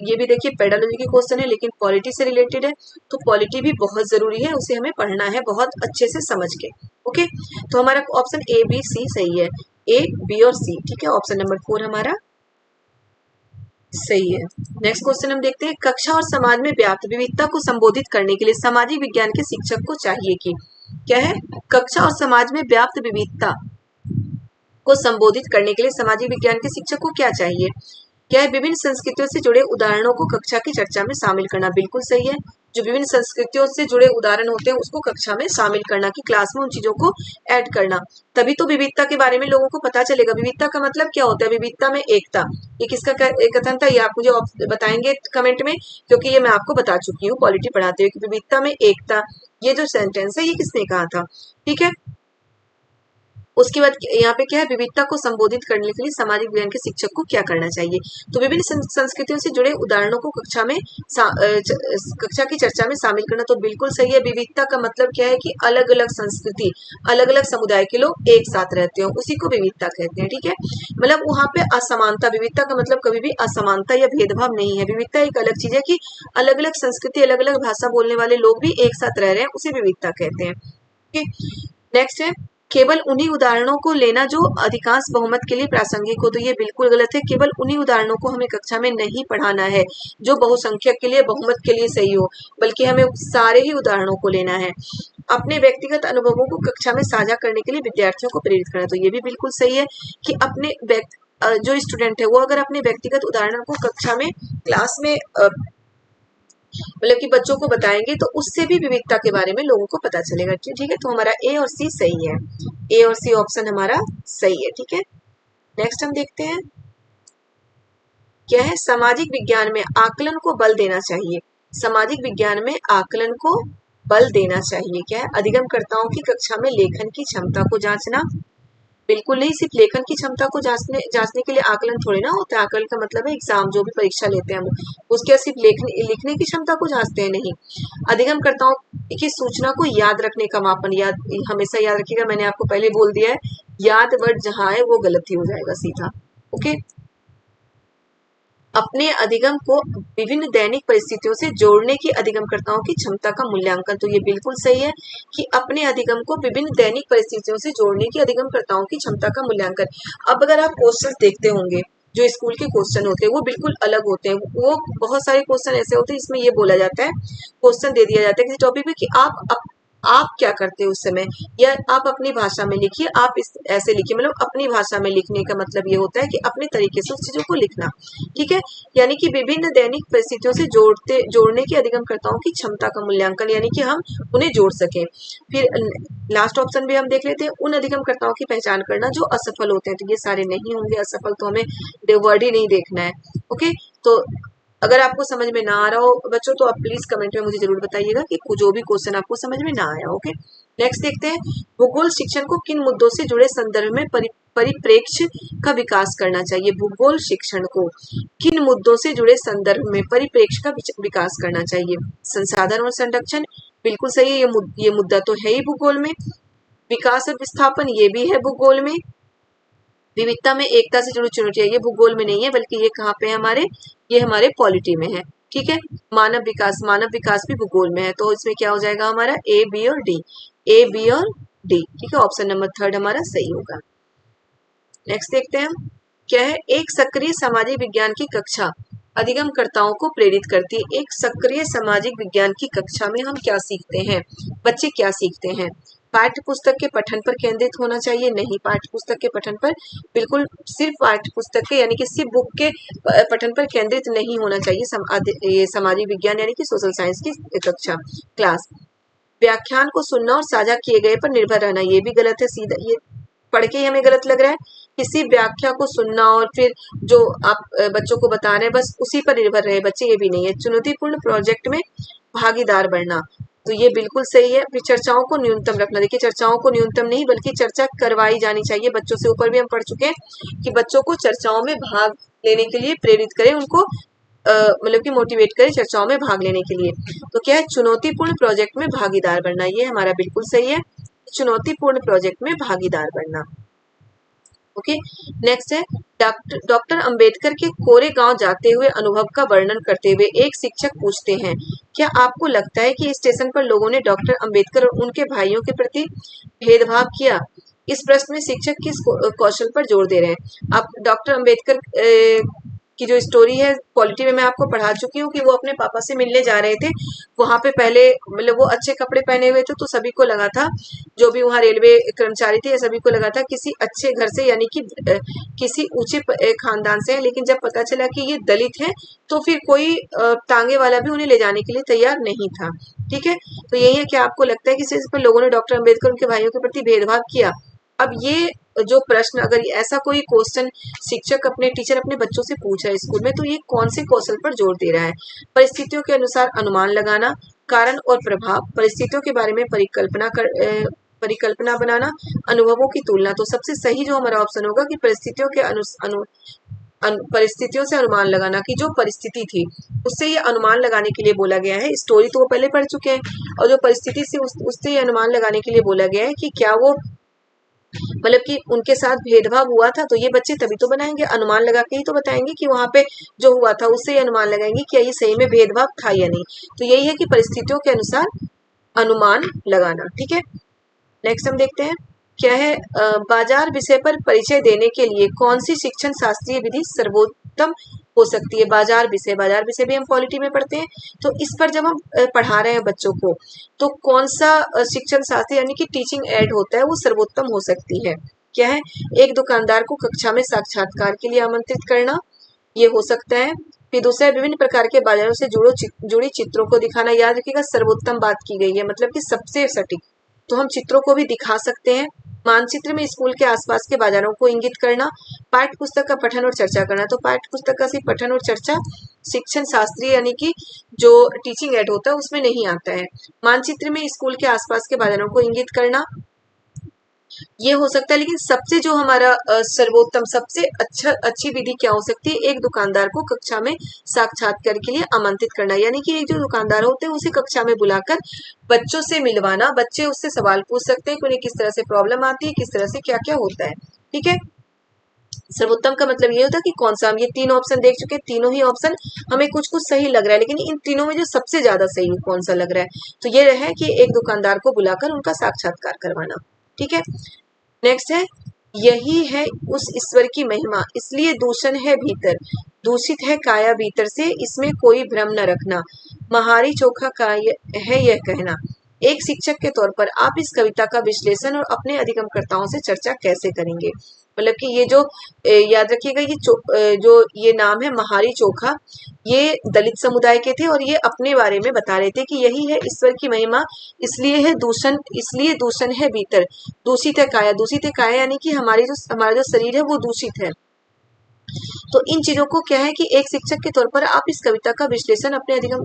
ये भी देखिए पेडालॉजी के क्वेश्चन है लेकिन पॉलिटी से रिलेटेड है, तो पॉलिटी भी बहुत जरूरी है, उसे हमें पढ़ना है बहुत अच्छे से समझ के। ओके, तो हमारा ऑप्शन ए बी सी सही है, ए बी और सी, ठीक है, ऑप्शन नंबर 4 हमारा सही है। नेक्स्ट क्वेश्चन हम देखते हैं, कक्षा और समाज में व्याप्त विविधता को संबोधित करने के लिए सामाजिक विज्ञान के शिक्षक को चाहिए कि, क्या है, कक्षा और समाज में व्याप्त विविधता को संबोधित करने के लिए सामाजिक विज्ञान के शिक्षक को क्या चाहिए। क्या है, विभिन्न संस्कृतियों से जुड़े उदाहरणों को कक्षा की चर्चा में शामिल करना। बिल्कुल सही है, जो विभिन्न संस्कृतियों से जुड़े उदाहरण होते हैं उसको कक्षा में शामिल करना, कि क्लास में उन चीजों को ऐड करना, तभी तो विविधता के बारे में लोगों को पता चलेगा। विविधता का मतलब क्या होता है, विविधता में एकता, ये किसका कथन था, ये आप मुझे बताएंगे कमेंट में, क्योंकि ये मैं आपको बता चुकी हूँ पॉलिटी पढ़ाते हुए कि विविधता में एकता, ये जो सेंटेंस है ये किसने कहा था, ठीक है। उसके बाद यहाँ पे क्या है, विविधता को संबोधित करने के लिए सामाजिक विज्ञान के शिक्षक को क्या करना चाहिए, तो विभिन्न संस्कृतियों से जुड़े उदाहरणों को कक्षा की चर्चा में शामिल करना, तो बिल्कुल सही है। विविधता का मतलब क्या है कि अलग अलग संस्कृति, अलग अलग समुदाय के लोग एक साथ रहते हो, उसी को विविधता कहते हैं, ठीक है। मतलब वहां पे असमानता, विविधता का मतलब कभी भी असमानता या भेदभाव नहीं है। विविधता एक अलग चीज है कि अलग अलग संस्कृति, अलग अलग भाषा बोलने वाले लोग भी एक साथ रह रहे हैं, उसे विविधता कहते हैं। नेक्स्ट है, केवल उन्हीं उदाहरणों को लेना जो अधिकांश बहुमत के लिए प्रासंगिक हो, तो ये बिल्कुल गलत है। केवल उन्हीं उदाहरणों को हमें कक्षा में नहीं पढ़ाना है जो बहुसंख्यक के लिए, बहुमत के लिए सही हो, बल्कि हमें सारे ही उदाहरणों को लेना है। अपने व्यक्तिगत अनुभवों को कक्षा में साझा करने के लिए विद्यार्थियों को प्रेरित करना, तो ये भी बिल्कुल सही है कि अपने जो स्टूडेंट है वो अगर अपने व्यक्तिगत उदाहरण को कक्षा में, क्लास में मतलब कि बच्चों को बताएंगे, तो उससे भी विविधता के बारे में लोगों को पता चलेगा, ठीक है। तो हमारा ए और सी सही है, ए और सी ऑप्शन हमारा सही है, ठीक है। नेक्स्ट हम देखते हैं, क्या है, सामाजिक विज्ञान में आकलन को बल देना चाहिए। सामाजिक विज्ञान में आकलन को बल देना चाहिए, क्या है, अधिगमकर्ताओं की कक्षा में लेखन की क्षमता को जांचना। बिल्कुल नहीं, सिर्फ लेखन की क्षमता को जांचने के लिए आकलन थोड़ी ना होता है। आकलन का मतलब है एग्जाम, जो भी परीक्षा लेते हैं हम, उसके सिर्फ लिखने की क्षमता को जांचते हैं, नहीं। अधिगमकर्ताओं की सूचना को याद रखने का मापन, हमेशा याद रखिएगा, मैंने आपको पहले बोल दिया है, याद वर्ड जहां है वो गलत ही हो जाएगा सीधा, ओके। अपने अधिगम को विभिन्न दैनिक परिस्थितियों से जोड़ने की अधिगमकर्ताओं की क्षमता का मूल्यांकन, तो ये बिल्कुल सही है कि अपने अधिगम को विभिन्न दैनिक परिस्थितियों से जोड़ने की अधिगमकर्ताओं की क्षमता का मूल्यांकन। अब अगर आप क्वेश्चन देखते होंगे, जो स्कूल के क्वेश्चन होते हैं वो बिल्कुल अलग होते हैं। वो बहुत सारे क्वेश्चन ऐसे होते हैं जिसमें ये बोला जाता है, क्वेश्चन दे दिया जाता है किसी टॉपिक पे कि आप आप क्या करते हो उस समय, या आप अपनी भाषा में लिखिए। आप इस ऐसे लिखिए, मतलब अपनी भाषा में लिखने का मतलब ये होता है कि अपने तरीके से उस चीजों को लिखना, ठीक है। यानी कि विभिन्न दैनिक परिस्थितियों से जोड़ने की अधिगमकर्ताओं की क्षमता का मूल्यांकन, यानी कि हम उन्हें जोड़ सकें। फिर लास्ट ऑप्शन भी हम देख लेते हैं, उन अधिगमकर्ताओं की पहचान करना जो असफल होते हैं। तो ये सारे नहीं होंगे असफल, तो हमें वर्ड ही नहीं देखना है। ओके, तो अगर आपको समझ में ना आ रहा हो बच्चों, तो आप प्लीज कमेंट में मुझे जरूर बताइएगा कि जो भी क्वेश्चन आपको समझ में ना आया। ओके, नेक्स्ट देखते हैं, भूगोल शिक्षण को किन मुद्दों से जुड़े संदर्भ में परिप्रेक्ष्य का विकास करना चाहिए। भूगोल शिक्षण को किन मुद्दों से जुड़े संदर्भ में परिप्रेक्ष्य का विकास करना चाहिए। संसाधन और संरक्षण, बिल्कुल सही है, ये मुद्दा तो है ही भूगोल में। विकास और विस्थापन, ये भी है भूगोल में। विविधता में एकता से जुड़ी चुनौतियां, ये भूगोल में नहीं है, बल्कि ये कहाँ पे है ये हमारे पॉलिटी में है, ठीक है। मानव विकास भी भूगोल में है, तो इसमें क्या हो जाएगा हमारा ए, बी और डी, ए, बी और डी, ठीक है। ऑप्शन नंबर 3 हमारा सही होगा। नेक्स्ट देखते हैं हम, क्या है, एक सक्रिय सामाजिक विज्ञान की कक्षा अधिगमकर्ताओं को प्रेरित करती है। एक सक्रिय सामाजिक विज्ञान की कक्षा में हम क्या सीखते हैं, बच्चे क्या सीखते हैं। पाठ्य पुस्तक के पठन पर केंद्रित होना चाहिए, नहीं, पाठ्य पुस्तक के पठन पर बिल्कुल सिर्फ पाठ्य पुस्तक के यानी कि सिर्फ बुक के पठन पर केंद्रित नहीं होना चाहिए। ये सामाजिक विज्ञान यानी कि सोशल साइंस की कक्षा क्लास। व्याख्यान को सुनना और साझा किए गए पर निर्भर रहना, ये भी गलत है। सीधा ये पढ़ के ही हमें गलत लग रहा है। किसी व्याख्या को सुनना और फिर जो आप बच्चों को बता रहे हैं बस उसी पर निर्भर रहे बच्चे, ये भी नहीं है। चुनौतीपूर्ण प्रोजेक्ट में भागीदार बनना, तो ये बिल्कुल सही है। फिर चर्चाओं को न्यूनतम रखना, देखिए चर्चाओं को न्यूनतम नहीं बल्कि चर्चा करवाई जानी चाहिए बच्चों से। ऊपर भी हम पढ़ चुके हैं कि बच्चों को चर्चाओं में भाग लेने के लिए प्रेरित करें, उनको मतलब कि मोटिवेट करें चर्चाओं में भाग लेने के लिए। तो क्या है, चुनौतीपूर्ण प्रोजेक्ट में भागीदार बनना, ये हमारा बिल्कुल सही है, चुनौतीपूर्ण प्रोजेक्ट में भागीदार बनना। ओके, नेक्स्ट है, डॉक्टर अंबेडकर के कोरे गांव जाते हुए अनुभव का वर्णन करते हुए एक शिक्षक पूछते हैं, क्या आपको लगता है कि स्टेशन पर लोगों ने डॉक्टर अंबेडकर और उनके भाइयों के प्रति भेदभाव किया। इस प्रश्न में शिक्षक किस कौशल पर जोर दे रहे हैं। आप डॉक्टर अंबेडकर की जो स्टोरी है पॉलिटी में मैं आपको पढ़ा चुकी हूँ कि वो अपने पापा से मिलने जा रहे थे। वहां पे पहले मतलब वो अच्छे कपड़े पहने हुए थे, तो सभी को लगा था, जो भी वहाँ रेलवे कर्मचारी थे सभी को लगा था किसी अच्छे घर से यानी कि किसी ऊंचे खानदान से है। लेकिन जब पता चला कि ये दलित है तो फिर कोई टांगे वाला भी उन्हें ले जाने के लिए तैयार नहीं था, ठीक है। तो यही है कि आपको लगता है कि सिर्फ पर लोगों ने डॉक्टर अंबेडकर उनके भाइयों के प्रति भेदभाव किया। अब ये जो प्रश्न, अगर ऐसा कोई क्वेश्चन शिक्षक अपने टीचर अपने बच्चों से पूछ रहा है स्कूल में, तो ये कौन से कौशल पर जोर दे रहा है। परिस्थितियों के अनुसार अनुमान लगाना, कारण और प्रभाव, परिस्थितियों के बारे में परिकल्पना बनाना, अनुभवों की तुलना। तो सबसे सही जो हमारा ऑप्शन होगा कि परिस्थितियों के परिस्थितियों से अनुमान लगाना, कि जो परिस्थिति थी उससे ये अनुमान लगाने के लिए बोला गया है। स्टोरी तो वो पहले पढ़ चुके हैं, और जो परिस्थिति से उससे ये अनुमान लगाने के लिए बोला गया है कि क्या वो मतलब कि उनके साथ भेदभाव हुआ था। तो ये बच्चे तभी तो बनाएंगे, अनुमान लगा के ही तो बताएंगे कि वहां पे जो हुआ था उससे ये अनुमान लगाएंगे कि ये सही में भेदभाव था या नहीं। तो यही है कि परिस्थितियों के अनुसार अनुमान लगाना, ठीक है। नेक्स्ट हम देखते हैं, क्या है, बाजार विषय पर परिचय देने के लिए कौन सी शिक्षण शास्त्रीय विधि सर्वोत्तम हो सकती है। बाजार विषय भी हम पॉलिटी में पढ़ते हैं। तो इस पर जब हम पढ़ा रहे हैं बच्चों को, तो कौन सा शिक्षण शास्त्र यानी कि टीचिंग एड होता है वो सर्वोत्तम हो सकती है। क्या है, एक दुकानदार को कक्षा में साक्षात्कार के लिए आमंत्रित करना, ये हो सकता है। फिर दूसरा, विभिन्न प्रकार के बाजारों से जुड़ी चित्रों को दिखाना। याद रखिएगा सर्वोत्तम बात की गई है, मतलब कि सबसे सटीक, तो हम चित्रों को भी दिखा सकते हैं। मानचित्र में स्कूल के आसपास के बाजारों को इंगित करना। पाठ्य पुस्तक का पठन और चर्चा करना, तो पाठ्य पुस्तक का सिर्फ पठन और चर्चा शिक्षण शास्त्री यानी कि जो टीचिंग एड होता है उसमें नहीं आता है। मानचित्र में स्कूल के आसपास के बाजारों को इंगित करना, ये हो सकता है। लेकिन सबसे जो हमारा सर्वोत्तम सबसे अच्छी विधि क्या हो सकती है, एक दुकानदार को कक्षा में साक्षात्कार के लिए आमंत्रित करना, यानी कि एक जो दुकानदार होते हैं उसे कक्षा में बुलाकर बच्चों से मिलवाना। बच्चे उससे सवाल पूछ सकते हैं कि उन्हें किस तरह से प्रॉब्लम आती है, किस तरह से क्या क्या होता है, ठीक है। सर्वोत्तम का मतलब ये होता है कि कौन सा, हम ये 3 ऑप्शन देख चुके हैं, तीनों ही ऑप्शन हमें कुछ कुछ सही लग रहा है, लेकिन इन तीनों में जो सबसे ज्यादा सही कौन सा लग रहा है, तो ये है कि एक दुकानदार को बुलाकर उनका साक्षात्कार करवाना, ठीक है। नेक्स्ट है, यही है उस ईश्वर की महिमा, इसलिए दूषण है भीतर, दूषित है काया भीतर से, इसमें कोई भ्रम न रखना, महारी चोखा काय है यह कहना। एक शिक्षक के तौर पर आप इस कविता का विश्लेषण और अपने अधिगमकर्ताओं से चर्चा कैसे करेंगे। मतलब कि ये जो याद रखिएगा, ये जो ये नाम है महारी चोखा, ये दलित समुदाय के थे और ये अपने बारे में बता रहे थे कि यही है ईश्वर की महिमा, इसलिए दूषण है भीतर, दूषित है काया। दूषित है काया यानी कि हमारा जो शरीर है वो दूषित है। तो इन चीजों को क्या है कि एक शिक्षक के तौर पर आप इस कविता का विश्लेषण अपने अधिगम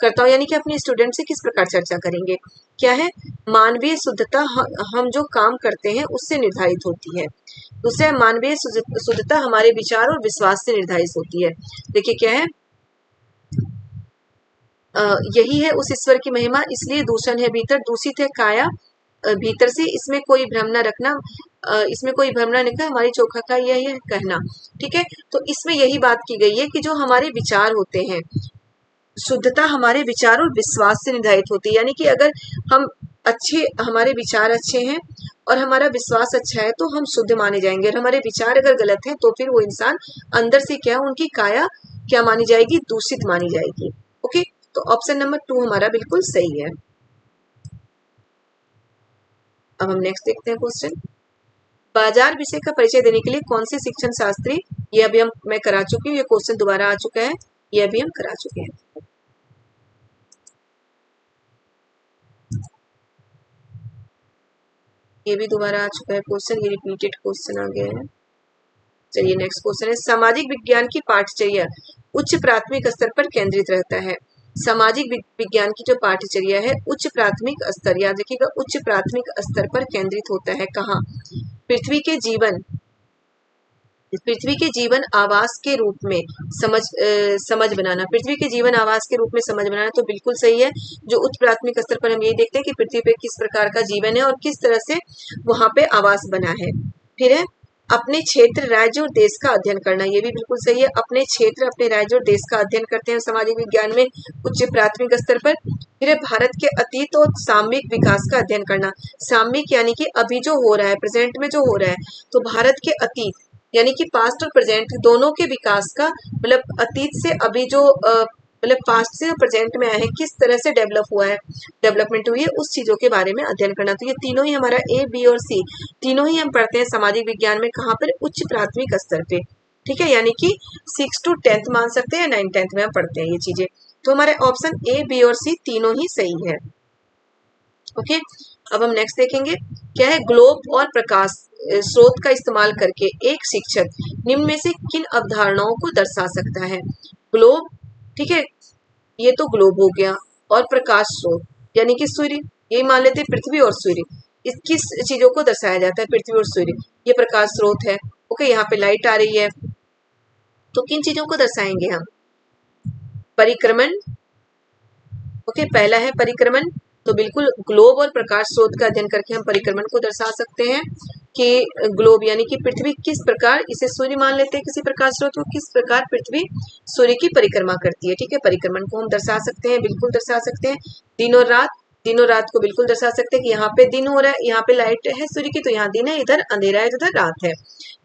करता हो यानी कि अपने स्टूडेंट से किस प्रकार चर्चा करेंगे। क्या है, मानवीय शुद्धता हम जो काम करते हैं उससे निर्धारित होती है। दूसरा, मानवीय शुद्धता हमारे विचार और विश्वास से निर्धारित होती है। देखिए क्या है, यही है उस ईश्वर की महिमा, इसलिए दूषण है भीतर, दूषित है काया भीतर से, इसमें कोई भ्रम न रखना, इसमें कोई भ्रम न रखना, हमारी चोखा का यही है कहना। ठीक है, तो इसमें यही बात की गई है कि जो हमारे विचार होते हैं, शुद्धता हमारे विचार और विश्वास से निर्धारित होती है। यानी कि अगर हमारे विचार अच्छे हैं और हमारा विश्वास अच्छा है तो हम शुद्ध माने जाएंगे, और हमारे विचार अगर गलत है तो फिर वो इंसान अंदर से क्या, उनकी काया क्या मानी जाएगी, दूषित मानी जाएगी। ओके, तो ऑप्शन नंबर 2 हमारा बिल्कुल सही है। अब हम नेक्स्ट देखते हैं क्वेश्चन। बाजार विषय का परिचय देने के लिए कौन से शिक्षण शास्त्री, ये अभी मैं करा चुकी हूँ, ये क्वेश्चन दोबारा आ चुका है, ये अभी हम करा चुके हैं। ये भी दोबारा आ चुका है क्वेश्चन, ये रिपीटेड क्वेश्चन आ गया है। चलिए नेक्स्ट क्वेश्चन है, सामाजिक विज्ञान की पाठचर्या उच्च प्राथमिक स्तर पर केंद्रित रहता है। सामाजिक विज्ञान की जो पाठचर्या है उच्च प्राथमिक स्तर, याद रखिएगा उच्च प्राथमिक स्तर पर केंद्रित होता है। कहाँ, पृथ्वी के जीवन आवास के रूप में समझ बनाना, पृथ्वी के जीवन आवास के रूप में समझ बनाना तो बिल्कुल सही है। जो उच्च प्राथमिक स्तर पर हम यही देखते हैं कि पृथ्वी पे किस प्रकार का जीवन है और किस तरह से वहां पे आवास बना है। फिर है, अपने क्षेत्र, राज्य और देश का अध्ययन करना, ये भी बिल्कुल सही है। अपने क्षेत्र, अपने राज्य और देश का अध्ययन करते हैं सामाजिक विज्ञान में उच्च प्राथमिक स्तर पर। फिर है, भारत के अतीत और सामयिक विकास का अध्ययन करना। सामयिक यानी कि अभी जो हो रहा है, प्रेजेंट में जो हो रहा है, तो भारत के अतीत यानी कि पास्ट और प्रेजेंट दोनों के विकास का, मतलब अतीत से अभी जो मतलब पास्ट से प्रेजेंट में आए हैं, किस तरह से डेवलपमेंट हुई है, उस चीजों के बारे में अध्ययन करना। तो ये तीनों ही हमारा ए, बी और सी तीनों ही हम पढ़ते हैं सामाजिक विज्ञान में, कहाँ पर, उच्च प्राथमिक स्तर पे। ठीक है, यानी कि 6 to 10th मान सकते हैं, 9 10th में हम पढ़ते हैं ये चीजें। तो हमारे ऑप्शन ए, बी और सी तीनों ही सही है। ओके, अब हम नेक्स्ट देखेंगे क्या है, ग्लोब और प्रकाश स्रोत का इस्तेमाल करके एक शिक्षक निम्न में से किन अवधारणाओं को दर्शा सकता है। ग्लोब, ठीक है, ये तो ग्लोब हो गया, और प्रकाश स्रोत यानी कि सूर्य, ये मान लेते हैं पृथ्वी और सूर्य, इस किस चीजों को दर्शाया जाता है, पृथ्वी और सूर्य, ये प्रकाश स्रोत है। ओके, यहाँ पे लाइट आ रही है, तो किन चीजों को दर्शाएंगे हम, परिक्रमण। ओके, पहला है परिक्रमण, तो बिल्कुल ग्लोब और प्रकाश स्रोत का अध्ययन करके हम परिक्रमण को दर्शा सकते हैं कि ग्लोब यानी कि पृथ्वी किस प्रकार, इसे सूर्य मान लेते हैं किसी प्रकाश स्रोत को, किस प्रकार पृथ्वी सूर्य की परिक्रमा करती है। ठीक है, परिक्रमण को हम दर्शा सकते हैं, बिल्कुल दर्शा सकते हैं। दिन और रात को बिल्कुल दर्शा सकते हैं कि यहाँ पे दिन हो रहा है, यहाँ पे लाइट है सूर्य की, तो यहाँ दिन है, इधर अंधेरा है, उधर रात है,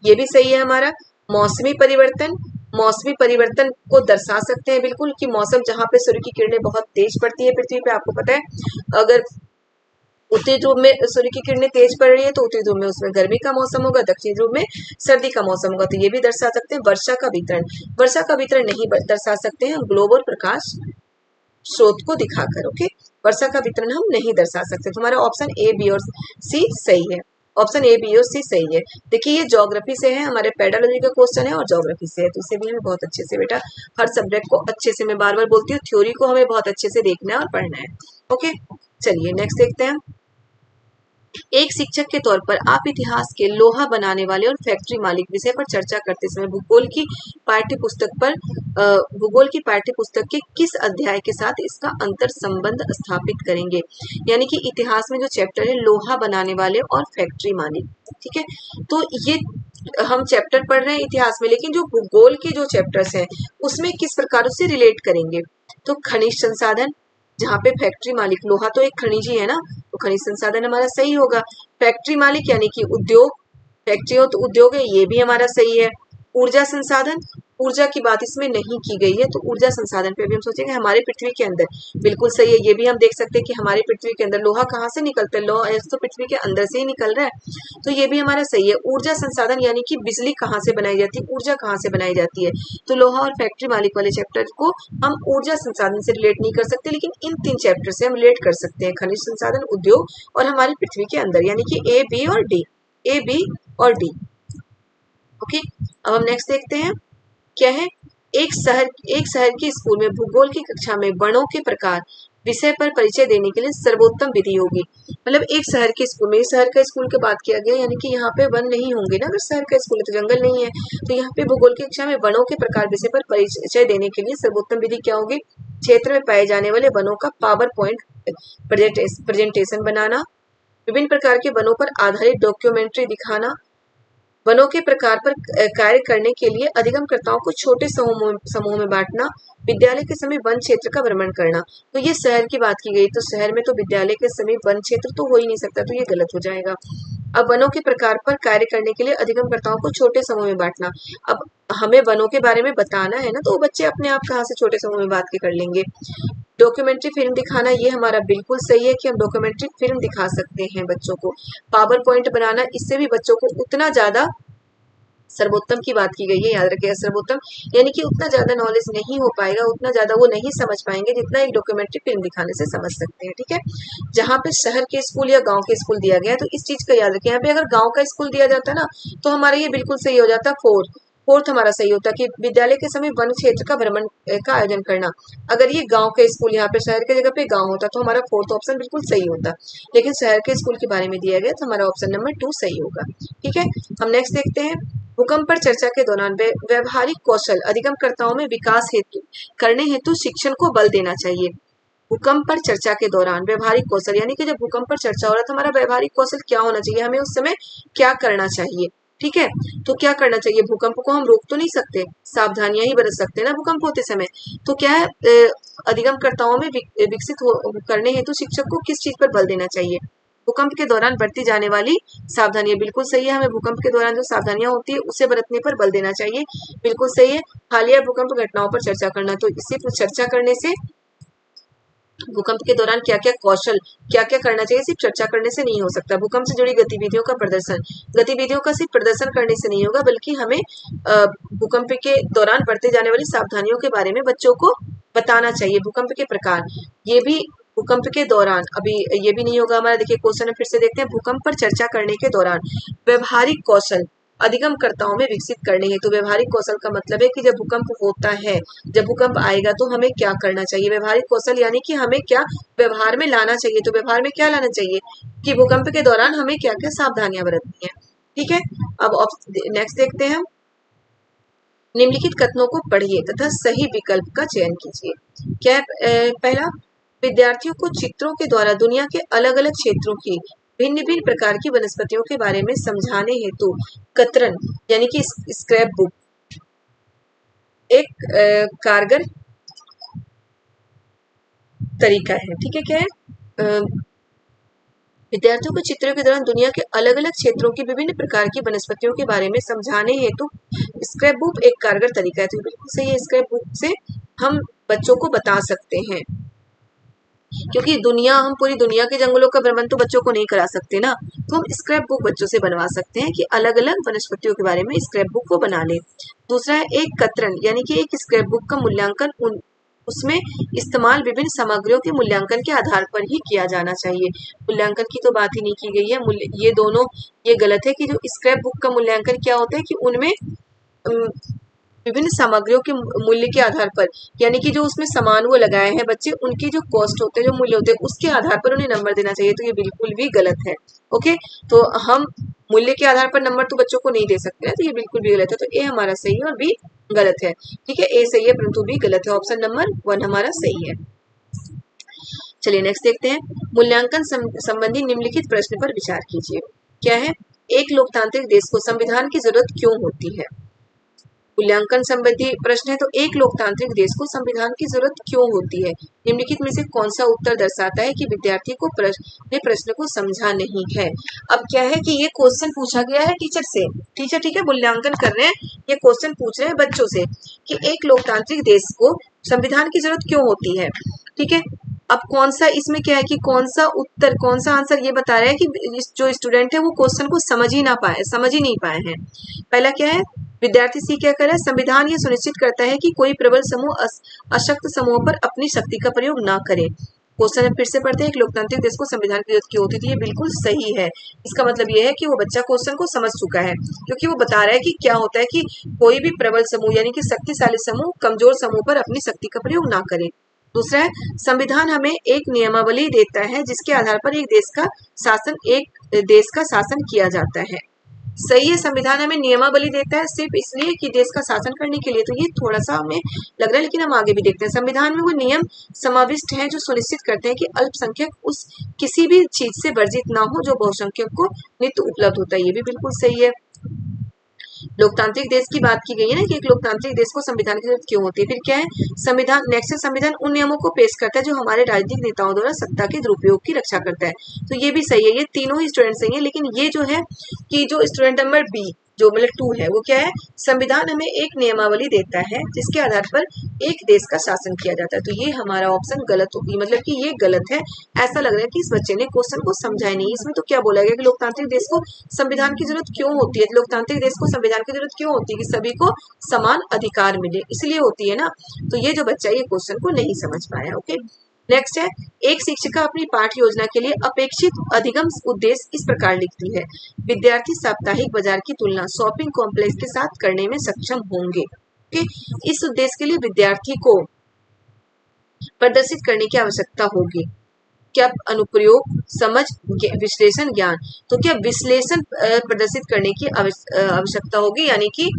ये भी सही है हमारा। मौसमी परिवर्तन को दर्शा सकते हैं बिल्कुल, कि मौसम जहाँ पे सूर्य की किरणें बहुत तेज पड़ती है पृथ्वी पे, आपको पता है अगर उत्तरी ध्रुव में सूर्य की किरणें तेज पड़ रही है तो उत्तरी ध्रुव में उसमें गर्मी का मौसम होगा, दक्षिणी ध्रुव में सर्दी का मौसम होगा, तो ये भी दर्शा सकते हैं। वर्षा का वितरण नहीं दर्शा सकते हैं ग्लोब और प्रकाश स्रोत को दिखाकर। ओके, वर्षा का वितरण हम नहीं दर्शा सकते, तो हमारा ऑप्शन ए, बी और सी सही है। ऑप्शन ए, बी और सी सही है। देखिए ये ज्योग्राफी से है, हमारे पेडालॉजी का क्वेश्चन है और ज्योग्राफी से है, तो इसे भी हमें बहुत अच्छे से, बेटा हर सब्जेक्ट को अच्छे से, मैं बार बार बोलती हूँ, थ्योरी को हमें बहुत अच्छे से देखना है और पढ़ना है। ओके, चलिए नेक्स्ट देखते हैं। एक शिक्षक के तौर पर आप इतिहास के लोहा बनाने वाले और फैक्ट्री मालिक विषय पर चर्चा करते समय भूगोल की पाठ्य पुस्तक के किस अध्याय के साथ इसका अंतर संबंध स्थापित करेंगे। यानी कि इतिहास में जो चैप्टर है लोहा बनाने वाले और फैक्ट्री मालिक, ठीक है, तो ये हम चैप्टर पढ़ रहे हैं इतिहास में, लेकिन जो भूगोल के जो चैप्टर्स हैं उसमें किस प्रकार उससे रिलेट करेंगे। तो खनिज संसाधन, जहाँ पे फैक्ट्री मालिक, लोहा तो एक खनिज ही है ना, तो खनिज संसाधन हमारा सही होगा। फैक्ट्री मालिक यानी कि उद्योग, फैक्ट्री हो तो उद्योग है, ये भी हमारा सही है। ऊर्जा संसाधन, ऊर्जा की बात इसमें नहीं की गई है, तो ऊर्जा संसाधन पे अभी हम सोचेंगे हमारे पृथ्वी के अंदर। बिल्कुल सही है, ये भी हम देख सकते हैं कि हमारी पृथ्वी के अंदर लोहा कहाँ से निकलता है, लोहा तो पृथ्वी के अंदर से ही निकल रहा है, तो ये भी हमारा सही है। ऊर्जा संसाधन यानी कि बिजली कहाँ से बनाई जाती है, ऊर्जा कहाँ से बनाई जाती है, तो लोहा और फैक्ट्री मालिक वाले चैप्टर को हम ऊर्जा संसाधन से रिलेट नहीं कर सकते, लेकिन इन 3 चैप्टर से हम रिलेट कर सकते हैं, खनिज संसाधन, उद्योग और हमारी पृथ्वी के अंदर, यानी कि ए बी और डी, ए बी और डी। ओके, अब हम नेक्स्ट देखते हैं क्या है। एक शहर के स्कूल में भूगोल की कक्षा में वनों के प्रकार विषय पर परिचय देने के लिए सर्वोत्तम विधि होगी। मतलब एक शहर के स्कूल में, शहर का स्कूल की बात किया गया, यानी कि यहाँ पे वन नहीं होंगे ना, अगर शहर का स्कूल है तो जंगल नहीं है, तो यहाँ पे भूगोल की कक्षा में वनों के प्रकार विषय पर परिचय देने के लिए सर्वोत्तम विधि क्या होगी। क्षेत्र में पाए जाने वाले वनों का पावर पॉइंट प्रेजेंटेशन बनाना, विभिन्न प्रकार के वनों पर आधारित डॉक्यूमेंट्री दिखाना, वनों के प्रकार पर कार्य करने के लिए अधिगमकर्ताओं को छोटे समूह में बांटना, विद्यालय के समय वन क्षेत्र का भ्रमण करना। तो ये शहर की बात की गई, तो शहर में तो विद्यालय के समय वन क्षेत्र तो हो ही नहीं सकता, तो ये गलत हो जाएगा। अब वनों के प्रकार पर कार्य करने के लिए अधिगमकर्ताओं को छोटे समूह में बांटना, अब हमें वनों के बारे में बताना है ना, तो वो बच्चे अपने आप कहाँ से छोटे समूह में बांट के कर लेंगे। डॉक्यूमेंट्री फिल्म दिखाना, ये हमारा बिल्कुल सही है कि हम डॉक्यूमेंट्री फिल्म दिखा सकते हैं बच्चों को। पावर पॉइंट बनाना, इससे भी बच्चों को उतना ज्यादा, सर्वोत्तम की बात की गई है, याद रखिएगा सर्वोत्तम यानी कि उतना ज्यादा नॉलेज नहीं हो पाएगा, उतना ज्यादा वो नहीं समझ पाएंगे जितना एक डॉक्यूमेंट्री फिल्म दिखाने से समझ सकते हैं। ठीक है, जहाँ पे शहर के स्कूल या गांव के स्कूल दिया गया है, तो इस चीज का याद रखिए। यहाँ पे अगर गांव का स्कूल दिया जाता ना, तो हमारा ये बिल्कुल सही हो जाता। फोर्थ हमारा सही होता कि विद्यालय के समय वन क्षेत्र का भ्रमण का आयोजन करना। अगर ये गांव के स्कूल, यहाँ पे शहर की जगह पे गांव होता, तो हमारा फोर्थ ऑप्शन बिल्कुल सही होता, लेकिन शहर के स्कूल के बारे में दिया गया, तो हमारा ऑप्शन नंबर 2 सही होगा। ठीक है, हम नेक्स्ट देखते हैं। भूकंप पर चर्चा के दौरान व्यवहारिक कौशल अधिगमकर्ताओं में विकास हेतु करने हेतु शिक्षण को बल देना चाहिए। भूकंप पर चर्चा के दौरान व्यवहारिक कौशल यानी कि जब भूकंप पर चर्चा हो रहा है, तो हमारा व्यवहारिक कौशल क्या होना चाहिए, हमें उस समय क्या करना चाहिए। ठीक है, तो क्या करना चाहिए, भूकंप को हम रोक तो नहीं सकते, सावधानियां ही बरत सकते हैं ना भूकंप होते समय। तो क्या है, अधिगमकर्ताओं में विकसित करने हेतु शिक्षक को किस चीज पर बल देना चाहिए। भूकंप के दौरान बरती जाने वाली सावधानियां, बिल्कुल सही है, हमें भूकंप के दौरान जो सावधानियां होती है उसे बरतने पर बल देना चाहिए, बिल्कुल सही है। हालिया भूकंप घटनाओं पर चर्चा करना, तो सिर्फ चर्चा करने से, भूकंप के दौरान क्या क्या कौशल, क्या क्या करना चाहिए, सिर्फ चर्चा करने से नहीं हो सकता। भूकंप से जुड़ी गतिविधियों का प्रदर्शन, गतिविधियों का सिर्फ प्रदर्शन करने से नहीं होगा, बल्कि हमें भूकंप के दौरान बरते जाने वाली सावधानियों के बारे में बच्चों को बताना चाहिए। भूकंप के प्रकार, ये भी भूकंप के दौरान, अभी ये भी नहीं होगा हमारा। देखिए क्वेश्चन फिर से देखते हैं। भूकंप पर चर्चा करने के दौरान व्यवहारिक कौशल अधिगमकर्ताओं में विकसित करने हैं। तो व्यवहारिक कौशल का मतलब है कि जब भूकंप होता है, जब भूकंप आएगा तो हमें क्या करना चाहिए। व्यवहारिक कौशल यानी कि हमें क्या व्यवहार में लाना चाहिए। तो व्यवहार में क्या लाना चाहिए कि भूकंप के दौरान हमें क्या क्या सावधानियां बरतनी है। ठीक है, अब नेक्स्ट देखते हैं। निम्नलिखित कथनों को पढ़िए तथा सही विकल्प का चयन कीजिए। क्या पहला, विद्यार्थियों को चित्रों के द्वारा दुनिया के अलग अलग क्षेत्रों की भिन्न भिन्न प्रकार की वनस्पतियों के बारे में समझाने हेतु कतरन यानी कि स्क्रैप बुक एक कारगर तरीका है। ठीक है, क्या है, विद्यार्थियों को चित्रों के दौरान दुनिया के अलग अलग क्षेत्रों की विभिन्न प्रकार की वनस्पतियों के बारे में समझाने हेतु स्क्रैप बुक एक कारगर तरीका है। तो बिल्कुल सही है, स्क्रैप बुक से हम बच्चों को बता सकते हैं, क्योंकि हम पूरी दुनिया के जंगलों का भ्रमण तो बच्चों को नहीं करा सकते ना, तो हम स्क्रैप बुक बच्चों से बनवा सकते हैं कि अलग अलग वनस्पतियों के बारे में स्क्रैप बुक को बना ले। दूसरा है एक कतरन यानी कि एक स्क्रैप बुक का मूल्यांकन उसमें इस्तेमाल विभिन्न सामग्रियों के मूल्यांकन के आधार पर ही किया जाना चाहिए। मूल्यांकन की तो बात ही नहीं की गई है, ये दोनों ये गलत है कि जो स्क्रैप बुक का मूल्यांकन क्या होता है कि उनमें विभिन्न सामग्रियों के मूल्य के आधार पर, यानी कि जो उसमें सामान वो लगाए हैं बच्चे, उनकी जो कॉस्ट होते हैं, जो मूल्य होते हैं, उसके आधार पर उन्हें नंबर देना चाहिए। तो ये बिल्कुल भी गलत है। ओके, तो हम मूल्य के आधार पर नंबर तो बच्चों को नहीं दे सकते हैं, तो ये बिल्कुल भी गलत है। तो ए हमारा सही है और बी गलत है। ठीक है, ए सही है परंतु बी गलत है। ऑप्शन नंबर 1 हमारा सही है। चलिए नेक्स्ट देखते हैं। मूल्यांकन संबंधी निम्नलिखित प्रश्न पर विचार कीजिए। क्या है, एक लोकतांत्रिक देश को संविधान की जरूरत क्यों होती है। मूल्यांकन संबंधी प्रश्न है, तो एक लोकतांत्रिक देश को संविधान की जरूरत क्यों होती है? निम्नलिखित में से कौन सा उत्तर दर्शाता है कि विद्यार्थी को प्रश्न को समझा नहीं है? अब क्या है कि ये क्वेश्चन पूछा गया है टीचर से, टीचर ठीक है मूल्यांकन कर रहे हैं, ये क्वेश्चन पूछ रहे हैं बच्चों से कि एक लोकतांत्रिक देश को संविधान की जरूरत क्यों होती है। ठीक है, अब कौन सा इसमें क्या है कि कौन सा उत्तर कौन सा आंसर ये बता रहा है कि जो स्टूडेंट है वो क्वेश्चन को समझ ही नहीं पाए हैं। पहला क्या है, विद्यार्थी सी क्या कर रहा है, संविधान ये सुनिश्चित करता है कि कोई प्रबल समूह अशक्त समूह पर अपनी शक्ति का प्रयोग ना करे। क्वेश्चन हम फिर से पढ़ते हैं, एक लोकतांत्रिक देश को संविधान की जरूरत क्यों होती थी? ये बिल्कुल सही है। इसका मतलब ये है कि वो बच्चा क्वेश्चन को समझ चुका है, क्योंकि वो बता रहा है कि क्या होता है कि कोई भी प्रबल समूह यानी कि शक्तिशाली समूह कमजोर समूह पर अपनी शक्ति का प्रयोग ना करे। दूसरा है, संविधान हमें एक नियमावली देता है जिसके आधार पर एक देश का शासन किया जाता है। सही है, संविधान हमें नियमावली देता है सिर्फ इसलिए कि देश का शासन करने के लिए, तो ये थोड़ा सा हमें लग रहा है, लेकिन हम आगे भी देखते हैं। संविधान में वो नियम समाविष्ट हैं जो सुनिश्चित करते हैं कि अल्पसंख्यक उस किसी भी चीज से वर्जित ना हो जो बहुसंख्यक को नित्य उपलब्ध होता है, ये भी बिल्कुल सही है। लोकतांत्रिक देश की बात की गई है ना कि एक लोकतांत्रिक देश को संविधान की जरूरत क्यों होती है। फिर क्या है, संविधान नेक्स्ट है, संविधान उन नियमों को पेश करता है जो हमारे राजनीतिक नेताओं द्वारा सत्ता के दुरुपयोग की रक्षा करता है। तो ये भी सही है, ये तीनों ही स्टूडेंट सही है, लेकिन ये जो है कि जो स्टूडेंट नंबर बी जो मतलब 2 है, वो क्या है, संविधान हमें एक नियमावली देता है जिसके आधार पर एक देश का शासन किया जाता है। तो ये हमारा ऑप्शन गलत होगी, मतलब कि ये गलत है। ऐसा लग रहा है कि इस बच्चे ने क्वेश्चन को समझा ही नहीं। इसमें तो क्या बोला गया कि लोकतांत्रिक देश को संविधान की जरूरत क्यों होती है? लोकतांत्रिक देश को संविधान की जरूरत क्यों होती है? कि सभी को समान अधिकार मिले, इसलिए होती है ना। तो ये जो बच्चा ये क्वेश्चन को नहीं समझ पाया। ओके, नेक्स्ट है, एक शिक्षिका अपनी पाठ योजना के लिए अपेक्षित अधिगम उद्देश्य इस प्रकार लिखती है, विद्यार्थी साप्ताहिक बाजार की तुलना शॉपिंग कॉम्प्लेक्स के साथ करने में सक्षम होंगे। ओके, इस उद्देश्य के लिए विद्यार्थी को प्रदर्शित करने की आवश्यकता होगी। क्या? अनुप्रयोग, समझ, विश्लेषण, ज्ञान। तो क्या विश्लेषण प्रदर्शित करने की आवश्यकता होगी, यानी कि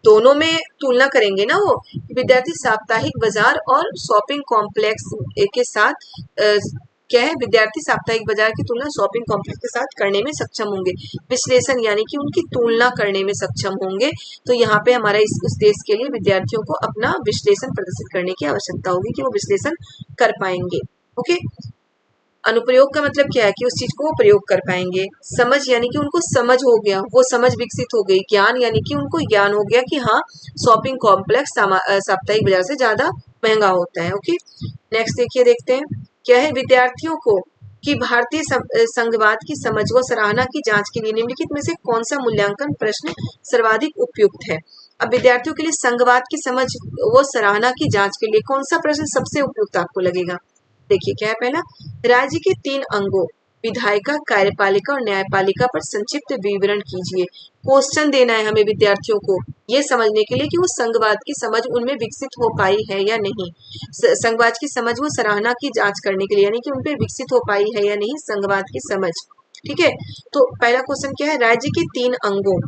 दोनों में तुलना करेंगे ना वो, विद्यार्थी साप्ताहिक बाजार और शॉपिंग कॉम्प्लेक्स के साथ क्या है, विद्यार्थी साप्ताहिक बाजार की तुलना शॉपिंग कॉम्प्लेक्स के साथ करने में सक्षम होंगे। विश्लेषण यानी कि उनकी तुलना करने में सक्षम होंगे। तो यहाँ पे हमारा उस देश के लिए विद्यार्थियों को अपना विश्लेषण प्रदर्शित करने की आवश्यकता होगी कि वो विश्लेषण कर पाएंगे। ओके, अनुप्रयोग का मतलब क्या है कि उस चीज को वो प्रयोग कर पाएंगे। समझ यानी कि उनको समझ हो गया, वो समझ विकसित हो गई। ज्ञान यानी कि उनको ज्ञान हो गया कि हाँ, शॉपिंग कॉम्प्लेक्स साप्ताहिक बाजार से ज्यादा महंगा होता है। ओके, नेक्स्ट देखते हैं क्या है, विद्यार्थियों को कि भारतीय संघवाद की समझ व सराहना की जांच के लिए निम्नलिखित में से कौन सा मूल्यांकन प्रश्न सर्वाधिक उपयुक्त है? अब विद्यार्थियों के लिए संघवाद की समझ व सराहना की जांच के लिए कौन सा प्रश्न सबसे उपयुक्त आपको लगेगा? देखिए क्या है, पहला, राज्य के 3 अंगों विधायिका, कार्यपालिका और न्यायपालिका पर संक्षिप्त विवरण कीजिए। क्वेश्चन देना है हमें विद्यार्थियों को ये समझने के लिए कि वो संघवाद की समझ उनमें विकसित हो पाई है या नहीं। संघवाद की समझ वो सराहना की जांच करने के लिए, यानी कि उनपे विकसित हो पाई है या नहीं संघवाद की समझ। ठीक है, तो पहला क्वेश्चन क्या है, राज्य के 3 अंगों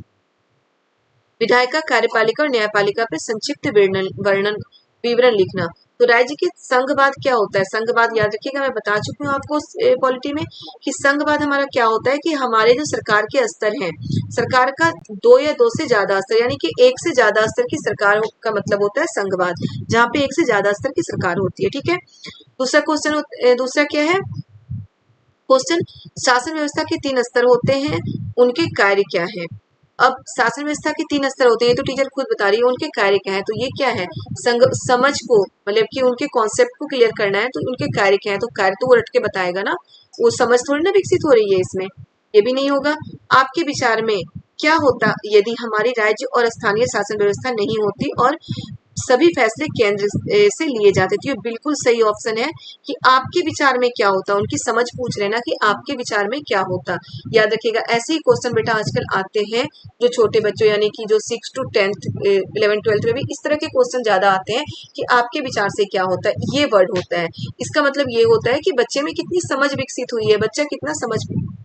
विधायिका, कार्यपालिका और न्यायपालिका पर संक्षिप्त विवरण लिखना। तो राज्य के संघवाद क्या होता है? संघवाद याद रखिएगा, मैं बता चुकी हूँ आपको पॉलिटी में कि संघवाद हमारा क्या होता है कि हमारे जो सरकार के स्तर हैं, सरकार का 2 या 2 से ज्यादा स्तर, यानी कि 1 से ज्यादा स्तर की सरकार का मतलब होता है संघवाद, जहाँ पे 1 से ज्यादा स्तर की सरकार होती है। ठीक है, दूसरा क्या है क्वेश्चन, शासन व्यवस्था के 3 स्तर होते हैं, उनके कार्य क्या है? अब शासन व्यवस्था के 3 स्तर होते हैं, तो टीचर खुद बता रही है, उनके कार्य क्या है? तो ये क्या है, समझ को मतलब कि उनके कॉन्सेप्ट को क्लियर करना है, तो उनके कार्य क्या है? तो कार्य तो वो रट के बताएगा ना, वो समझ थोड़ी ना विकसित हो रही है इसमें, ये भी नहीं होगा। आपके विचार में क्या होता यदि हमारी राज्य और स्थानीय शासन व्यवस्था नहीं होती और सभी फैसले केंद्र से लिए जाते? तो ये बिल्कुल सही ऑप्शन है कि आपके विचार में क्या होता। उनकी समझ पूछ रहे ना कि आपके विचार में क्या होता। याद रखिएगा, ऐसे ही क्वेश्चन बेटा आजकल आते हैं जो छोटे बच्चों यानी कि जो 6 to 10th 11th 12th में भी इस तरह के क्वेश्चन ज्यादा आते हैं कि आपके विचार से क्या होता है, ये वर्ड होता है। इसका मतलब ये होता है कि बच्चे में कितनी समझ विकसित हुई है, बच्चा कितना समझ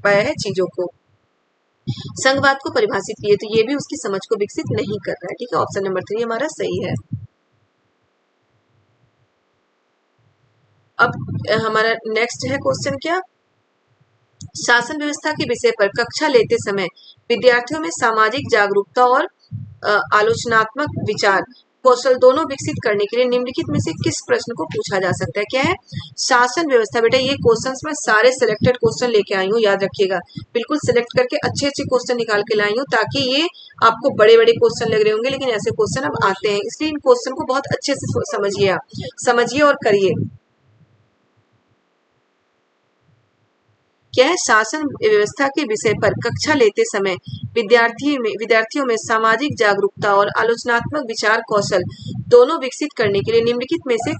पाया है चीजों को। संघवाद को परिभाषित किए, तो ये भी उसकी समझ को विकसित नहीं कर रहा है। ठीक है, ऑप्शन नंबर 3 हमारा सही है। अब हमारा नेक्स्ट है क्वेश्चन क्या, शासन व्यवस्था के विषय पर कक्षा लेते समय विद्यार्थियों में सामाजिक जागरूकता और आलोचनात्मक विचार कौशल दोनों विकसित करने के लिए निम्नलिखित में से किस प्रश्न को पूछा जा सकता है? क्या है? शासन व्यवस्था। बेटा ये क्वेश्चंस में सारे सिलेक्टेड क्वेश्चन लेके आई हूँ, याद रखिएगा। बिल्कुल सिलेक्ट करके अच्छे अच्छे क्वेश्चन निकाल के लाई हूँ, ताकि ये आपको बड़े बड़े क्वेश्चन लग रहे होंगे, लेकिन ऐसे क्वेश्चन अब आते हैं, इसलिए इन क्वेश्चन को बहुत अच्छे से समझिए, आप समझिए और करिए। क्या है? शासन व्यवस्था के विषय पर कक्षा लेते समय विद्यार्थियों में सामाजिक जागरूकता और आलोचनात्मक विचार कौशल दोनों विकसित करने के लिए निम्नलिखित में से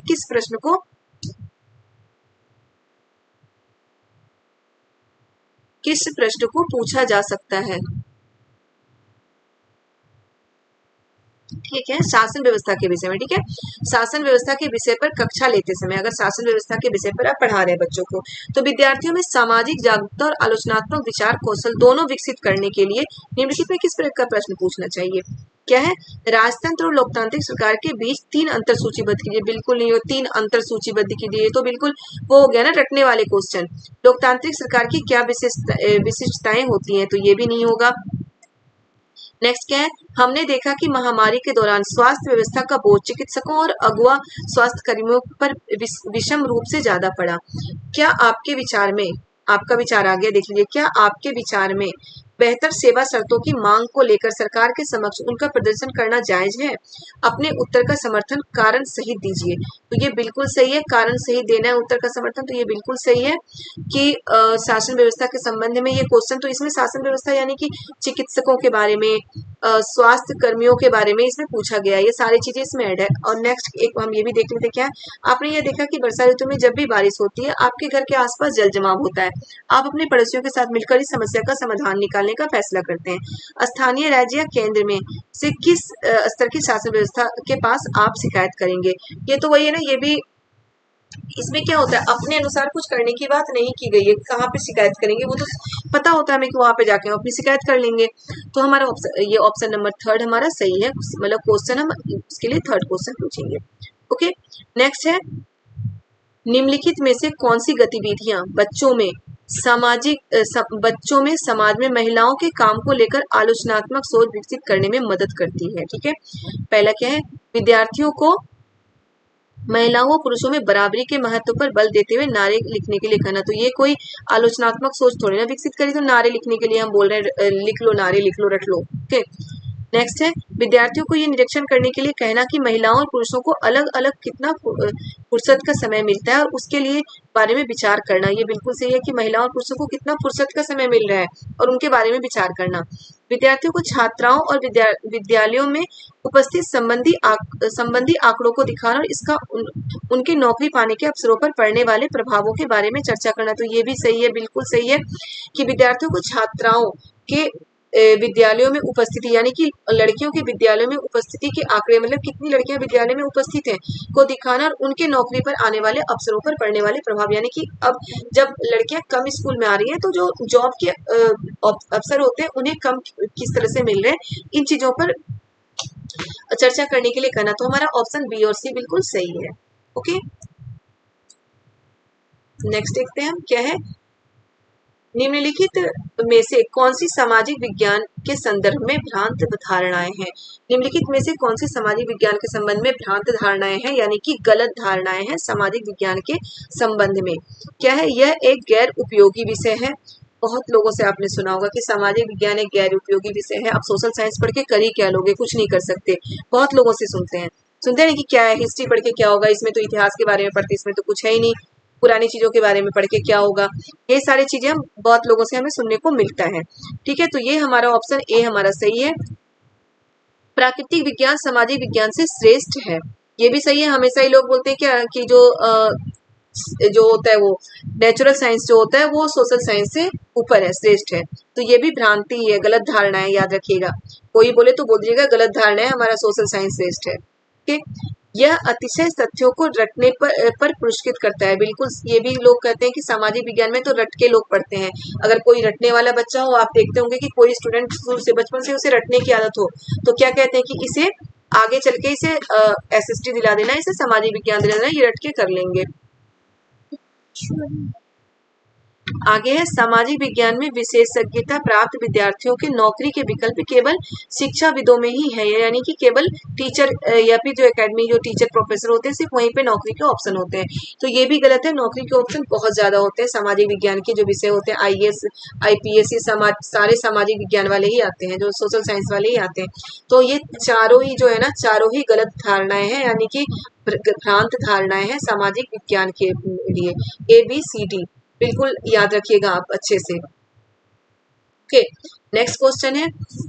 किस प्रश्न को पूछा जा सकता है? ठीक है, शासन व्यवस्था के विषय में। ठीक है, शासन व्यवस्था के विषय पर कक्षा लेते समय अगर शासन व्यवस्था के विषय पर आप पढ़ा रहे हैं बच्चों को, तो विद्यार्थियों में सामाजिक जागरूकता और आलोचनात्मक विचार कौशल दोनों विकसित करने के लिए निम्नलिखित में किस प्रकार का प्रश्न पूछना चाहिए? क्या है? राजतंत्र और लोकतांत्रिक सरकार के बीच 3 अंतर सूचीबद्ध कीजिए। बिल्कुल नहीं हो, 3 अंतर सूचीबद्ध कीजिए, तो बिल्कुल वो हो गया ना रटने वाले क्वेश्चन। लोकतांत्रिक सरकार की क्या विशिष्टताएं होती हैं? तो ये भी नहीं होगा। नेक्स्ट क्या है? हमने देखा कि महामारी के दौरान स्वास्थ्य व्यवस्था का बोझ चिकित्सकों और अगुआ स्वास्थ्य कर्मियों पर विषम रूप से ज्यादा पड़ा। क्या आपके विचार में, आपका विचार आ गया, देख लीजिए, क्या आपके विचार में बेहतर सेवा शर्तों की मांग को लेकर सरकार के समक्ष उनका प्रदर्शन करना जायज है? अपने उत्तर का समर्थन कारण सहित दीजिए। तो ये बिल्कुल सही है, कारण सहित देना है उत्तर का समर्थन, तो ये बिल्कुल सही है कि शासन व्यवस्था के संबंध में ये क्वेश्चन, तो इसमें शासन व्यवस्था यानी कि चिकित्सकों के बारे में, स्वास्थ्य कर्मियों के बारे में इसमें पूछा गया है, ये सारी चीजें इसमें ऐड है। और नेक्स्ट एक हम ये भी देख लेते, क्या आपने ये देखा कि वर्षा ऋतु में जब भी बारिश होती है आपके घर के आसपास जल जमाव होता है, आप अपने पड़ोसियों के साथ मिलकर इस समस्या का समाधान निकालने का फैसला करते हैं। स्थानीय, राज्य या केंद्र में से किस स्तर की शासन व्यवस्था के पास आप शिकायत करेंगे? ये तो वही है ना, ये भी इसमें क्या होता है, अपने अनुसार कुछ करने की बात नहीं की गई है, कहाँ पे शिकायत करेंगे वो तो पता होता है हमें कि वहां पे जाके हम अपनी शिकायत कर लेंगे। तो हमारा ये ऑप्शन नंबर 3 हमारा सही है, मतलब क्वेश्चन हम इसके लिए 3rd क्वेश्चन पूछेंगे। ओके, नेक्स्ट है, निम्नलिखित में से कौन सी गतिविधियां बच्चों में समाज में महिलाओं के काम को लेकर आलोचनात्मक सोच विकसित करने में मदद करती है? ठीक है, पहला क्या है? विद्यार्थियों को महिलाओं और पुरुषों में बराबरी के महत्व पर बल देते हुए नारे लिखने के लिए कहना। तो ये कोई आलोचनात्मक सोच थोड़ी ना विकसित करी, तो नारे लिखने के लिए हम बोल रहे हैं, लिख लो नारे, लिख लो, रट लो। ओके, नेक्स्ट है, विद्यार्थियों को ये निरीक्षण करने के लिए कहना कि महिलाओं और पुरुषों को अलग अलग कितना फुर्सत का समय मिलता है और उसके लिए बारे में विचार करना। ये बिल्कुल सही है कि महिलाओं और पुरुषों को कितना फुर्सत का समय मिल रहा है और उनके बारे में विचार करना। विद्यार्थियों को छात्राओं और विद्यालयों में उपस्थित संबंधी आंकड़ों को दिखाना और इसका उनके नौकरी पाने के अवसरों पर पड़ने वाले प्रभावों के बारे में चर्चा करना। तो ये भी सही है, बिल्कुल सही है कि विद्यार्थियों को छात्राओं के विद्यालयों में उपस्थिति यानी कि लड़कियों के विद्यालयों में उपस्थिति के आंकड़े, मतलब कितनी लड़कियां विद्यालय में उपस्थित हैं, को दिखाना और उनके नौकरी पर आने वाले अवसरों पर पड़ने वाले प्रभाव, यानी कि अब जब लड़कियां कम स्कूल में आ रही हैं तो जो जॉब के अवसर होते हैं उन्हें कम किस तरह से मिल रहे हैं, इन चीजों पर चर्चा करने के लिए कहना। तो हमारा ऑप्शन बी और सी बिल्कुल सही है। ओके, नेक्स्ट देखते हैं हम, क्या है? निम्नलिखित में से कौन सी सामाजिक विज्ञान के संदर्भ में भ्रांत धारणाएं हैं? निम्नलिखित में से कौन सी सामाजिक विज्ञान के संबंध में भ्रांत धारणाएं हैं, यानी कि गलत धारणाएं हैं सामाजिक विज्ञान के संबंध में? क्या है? यह एक गैर उपयोगी विषय है। बहुत लोगों से आपने सुना होगा कि सामाजिक विज्ञान एक गैर उपयोगी विषय है। आप सोशल साइंस पढ़ के कर ही क्या लोगे, कुछ नहीं कर सकते। बहुत लोगों से सुनते हैं कि क्या है, हिस्ट्री पढ़ के क्या होगा, इसमें तो इतिहास के बारे में पढ़ते, इसमें तो कुछ है ही नहीं, पुरानी चीजों के बारे में पढ़ के क्या होगा। ये सारी चीजें हम बहुत लोगों से हमें सुनने को मिलता है। ठीक है, तो ये हमारा ऑप्शन ए हमारा सही है। प्राकृतिक विज्ञान सामाजिक विज्ञान से श्रेष्ठ है, ये भी सही है। हमेशा ही लोग बोलते हैं क्या कि जो होता है वो नेचुरल साइंस जो होता है वो सोशल साइंस से ऊपर है, श्रेष्ठ है। तो ये भी भ्रांति है, गलत धारणा है, याद रखिएगा। कोई बोले तो बोल दीजिएगा गलत धारणा है, हमारा सोशल साइंस श्रेष्ठ है। ठीक, यह अतिशय तथ्यों को रटने पर पुरस्कृत करता है। बिल्कुल, ये भी लोग कहते हैं कि सामाजिक विज्ञान में तो रट के लोग पढ़ते हैं। अगर कोई रटने वाला बच्चा हो, आप देखते होंगे कि कोई स्टूडेंट शुरू से बचपन से उसे रटने की आदत हो, तो क्या कहते हैं कि इसे आगे चल के इसे एसएसटी दिला देना, इसे सामाजिक विज्ञान दिला देना, ये रट के कर लेंगे। आगे है सामाजिक विज्ञान में विशेषज्ञता प्राप्त विद्यार्थियों के नौकरी के विकल्प केवल शिक्षाविदों में ही है, यानी कि केवल टीचर या फिर जो एकेडमी जो टीचर प्रोफेसर होते हैं सिर्फ वहीं पे नौकरी के ऑप्शन होते हैं। तो ये भी गलत है, नौकरी के ऑप्शन बहुत ज्यादा होते हैं। सामाजिक विज्ञान के जो विषय होते हैं आईएएस आईपीएस ये सारे सामाजिक विज्ञान वाले ही आते हैं, जो सोशल साइंस वाले ही आते हैं। तो ये चारों ही जो है ना, चारों ही गलत धारणाएं हैं, यानी कि भ्रांत धारणाएं हैं सामाजिक विज्ञान के लिए। ABCD बिल्कुल याद रखिएगा आप अच्छे से। ओके, नेक्स्ट क्वेश्चन है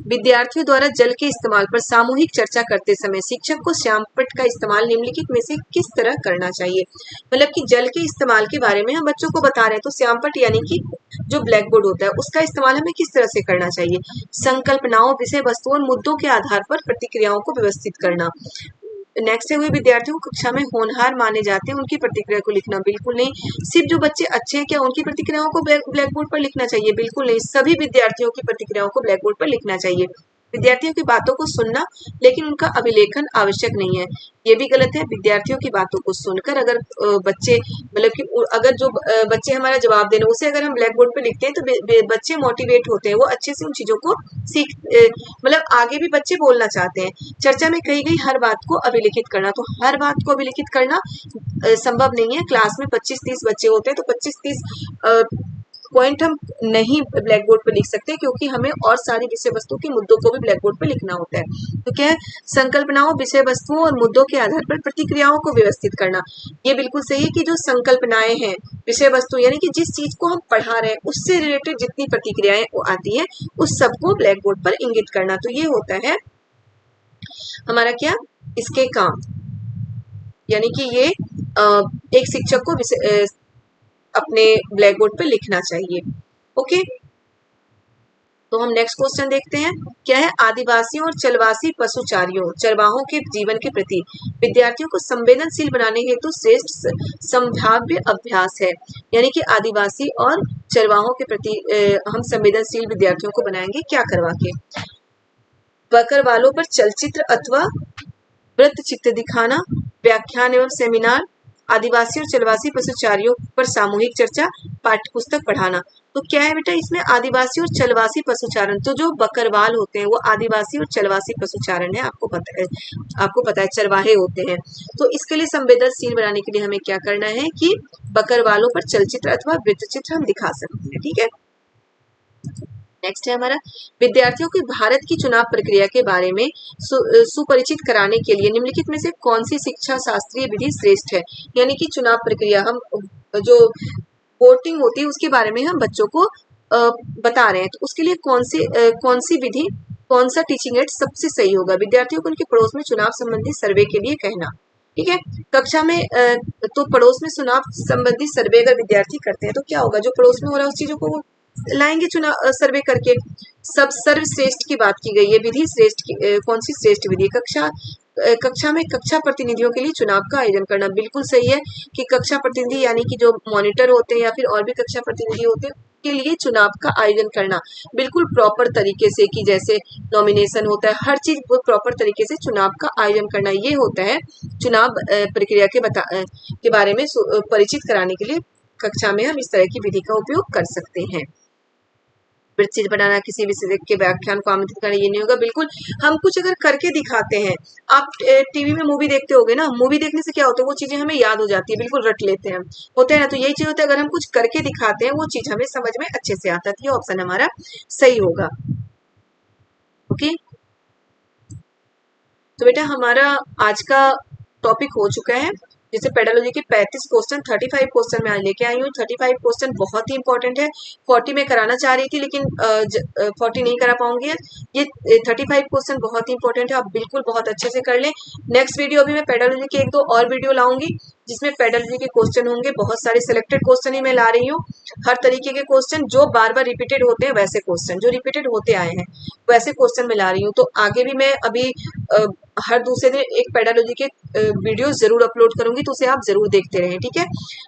विद्यार्थियों द्वारा जल के इस्तेमाल पर सामूहिक चर्चा करते समय शिक्षक को श्यामपट्ट का इस्तेमाल निम्नलिखित में से किस तरह करना चाहिए। मतलब कि जल के इस्तेमाल के बारे में हम बच्चों को बता रहे हैं, तो श्यामपट्ट यानी कि जो ब्लैक बोर्ड होता है उसका इस्तेमाल हमें किस तरह से करना चाहिए। संकल्पनाओं, विषय वस्तुओं और मुद्दों के आधार पर प्रतिक्रियाओं को व्यवस्थित करना। नेक्स्ट है हुए विद्यार्थियों को कक्षा में होनहार माने जाते हैं, उनकी प्रतिक्रिया को लिखना। बिल्कुल नहीं, सिर्फ जो बच्चे अच्छे हैं क्या उनकी प्रतिक्रियाओं को ब्लैक बोर्ड पर लिखना चाहिए? बिल्कुल नहीं, सभी विद्यार्थियों की प्रतिक्रियाओं को ब्लैक बोर्ड पर लिखना चाहिए। विद्यार्थियों की बातों को सुनना लेकिन उनका अभिलेखन आवश्यक नहीं है, ये भी गलत है। विद्यार्थियों की बातों को सुनकर अगर बच्चे मतलब कि अगर जो बच्चे हमारा जवाब देना उसे अगर हम ब्लैक बोर्ड पे लिखते हैं तो बच्चे मोटिवेट होते हैं, वो अच्छे से उन चीजों को सीख मतलब आगे भी बच्चे बोलना चाहते हैं। चर्चा में कही गई हर बात को अभिलिखित करना, तो हर बात को अभिलिखित करना संभव नहीं है। क्लास में 25-30 बच्चे होते हैं तो 25-30 पॉइंट हम नहीं ब्लैक बोर्ड पर लिख सकते, क्योंकि हमें और सारी विषय वस्तु के मुद्दों को भी ब्लैक बोर्ड पर लिखना होता है। तो क्या है, संकल्पनाओं, विषय वस्तुओं और मुद्दों के आधार पर प्रतिक्रियाओं को व्यवस्थित करना। ये बिल्कुल सही है कि जो संकल्पनाएं हैं, विषय वस्तु यानी कि जिस चीज को हम पढ़ा रहे हैं उससे रिलेटेड जितनी प्रतिक्रियाएं आती है उस सबको ब्लैक बोर्ड पर इंगित करना। तो ये होता है हमारा क्या, इसके काम, यानी कि ये एक शिक्षक को अपने ब्लैक बोर्ड पे लिखना चाहिए। ओके, तो हम नेक्स्ट क्वेश्चन देखते हैं। क्या है, आदिवासियों और चलवासी पशुचारियों चरवाहों के जीवन के प्रति विद्यार्थियों को संवेदनशील बनाने हेतु श्रेष्ठ संभाव्य अभ्यास है। यानी कि आदिवासी और चरवाहों के प्रति हम संवेदनशील विद्यार्थियों को बनाएंगे क्या करवा के। बकरवालों पर चलचित्र अथवा वृत्त चित्र दिखाना, व्याख्यान एवं सेमिनार, आदिवासी और चलवासी पशुचारियों पर सामूहिक चर्चा, पाठ्य पुस्तक पढ़ाना। तो क्या है बेटा इसमें, आदिवासी और चलवासी पशुचारण। तो जो बकरवाल होते हैं वो आदिवासी और चलवासी पशुचारण है, आपको पता है चरवाहे होते हैं। तो इसके लिए संवेदनशील बनाने के लिए हमें क्या करना है कि बकरवालों पर चलचित्र अथवा वृत्त चित्र हम दिखा सकते हैं। ठीक है, नेक्स्ट है हमारा विद्यार्थियों की भारत की चुनाव प्रक्रिया के बारे में सुपरिचित कराने के लिए निम्नलिखित में से कौन सी शिक्षा शास्त्रीय विधि श्रेष्ठ है। यानी कि चुनाव प्रक्रिया, हम जो वोटिंग होती है उसके बारे में हम बच्चों को बता रहे हैं, तो उसके लिए कौन सी विधि, कौन सा टीचिंग एड सबसे सही होगा। विद्यार्थियों को उनके पड़ोस में चुनाव संबंधी सर्वे के लिए कहना। ठीक है, कक्षा में तो पड़ोस में चुनाव संबंधी सर्वे अगर विद्यार्थी करते हैं तो क्या होगा, जो पड़ोस में हो रहा है उस चीजों को लाएंगे चुनाव सर्वे करके। सब सर्वश्रेष्ठ की बात की गई है, विधि श्रेष्ठ कौन सी श्रेष्ठ विधि। कक्षा में कक्षा प्रतिनिधियों के लिए चुनाव का आयोजन करना। बिल्कुल सही है कि कक्षा प्रतिनिधि यानी कि जो मॉनिटर होते हैं या फिर और भी कक्षा प्रतिनिधि होते हैं के लिए चुनाव का आयोजन करना बिल्कुल प्रॉपर तरीके से, कि जैसे नॉमिनेशन होता है, हर चीज प्रॉपर तरीके से चुनाव का आयोजन करना। ये होता है चुनाव प्रक्रिया के बारे में परिचित कराने के लिए कक्षा में हम इस तरह की विधि का उपयोग कर सकते हैं। वृत्त बनाना, किसी विषय के व्याख्यान को आमंत्रित करना, ये नहीं होगा। बिल्कुल हम कुछ अगर करके दिखाते हैं, आप टीवी में मूवी देखते होगे ना, मूवी देखने से क्या होता है वो चीजें हमें याद हो जाती है, बिल्कुल रट लेते हैं, होता है ना। तो यही चीज होता है, अगर हम कुछ करके दिखाते हैं वो चीज हमें समझ में अच्छे से आता है। ये ऑप्शन हमारा सही होगा। ओके, तो बेटा हमारा आज का टॉपिक हो चुका है। जैसे पेडालॉजी के 35 क्वेश्चन 35 क्वेश्चन में आज लेके आई हूँ। 35 क्वेश्चन बहुत ही इंपॉर्टेंट है। 40 में कराना चाह रही थी लेकिन 40 नहीं करा पाऊंगी। ये 35 क्वेश्चन बहुत ही इंपॉर्टेंट है, आप बिल्कुल बहुत अच्छे से कर लें। नेक्स्ट वीडियो अभी मैं पेडालॉजी के 1-2 और वीडियो लाऊंगी जिसमें पेडालॉजी के क्वेश्चन होंगे। बहुत सारे सिलेक्टेड क्वेश्चन ही मैं ला रही हूँ, हर तरीके के क्वेश्चन जो बार बार रिपीटेड होते हैं, वैसे क्वेश्चन जो रिपीटेड होते आए हैं वैसे क्वेश्चन मैं ला रही हूँ। तो आगे भी मैं अभी हर दूसरे दिन एक पेडालॉजी के वीडियो जरूर अपलोड करूंगी, तो उसे आप जरूर देखते रहें। ठीक है,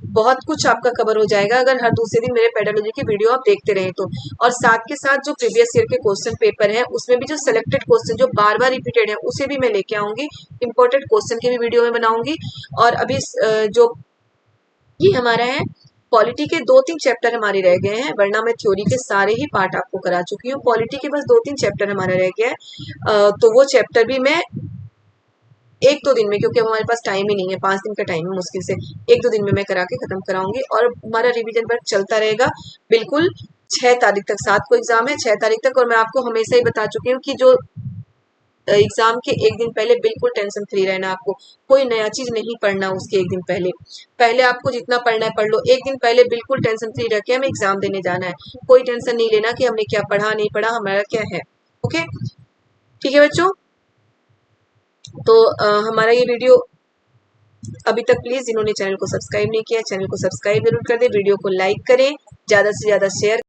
बहुत कुछ आपका कवर हो जाएगा अगर हर दूसरे दिन मेरे पेडालॉजी के वीडियो आप देखते रहें तो। और साथ के साथ जो प्रीवियस ईयर के क्वेश्चन पेपर है उसमें भी जो सिलेक्टेड क्वेश्चन जो बार बार रिपीटेड है उसे भी मैं लेके आऊंगी, इंपॉर्टेंट क्वेश्चन के भी वीडियो में बनाऊंगी। और अभी जो ये हमारा है पॉलिटी के 2-3 चैप्टर हमारे रह गए हैं, वरना मैं थ्योरी के सारे ही पार्ट आपको करा चुकी हूँ। पॉलिटी के बस 2-3 चैप्टर हमारा रह गया है, तो वो चैप्टर भी मैं 1-2 दिन में, क्योंकि अब हमारे पास टाइम ही नहीं है, 5 दिन का टाइम है मुश्किल से, 1-2 दिन में मैं करा के खत्म कराऊंगी। और हमारा रिवीजन वर्क चलता रहेगा बिल्कुल 6 तारीख तक। 7 को एग्जाम है, 6 तारीख तक। और मैं आपको हमेशा ही बता चुकी हूँ कि जो एग्जाम के एक दिन पहले बिल्कुल टेंशन फ्री रहना, आपको कोई नया चीज नहीं पढ़ना उसके एक दिन पहले। पहले आपको जितना पढ़ना है पढ़ लो, एक दिन पहले बिल्कुल टेंशन फ्री रह के हमें एग्जाम देने जाना है। कोई टेंशन नहीं लेना कि हमने क्या पढ़ा नहीं पढ़ा, हमारा क्या है। ओके, ठीक है बच्चों। तो हमारा ये वीडियो अभी तक, प्लीज जिन्होंने चैनल को सब्सक्राइब नहीं किया, चैनल को सब्सक्राइब जरूर कर दे, वीडियो को लाइक करें, ज्यादा से ज्यादा शेयर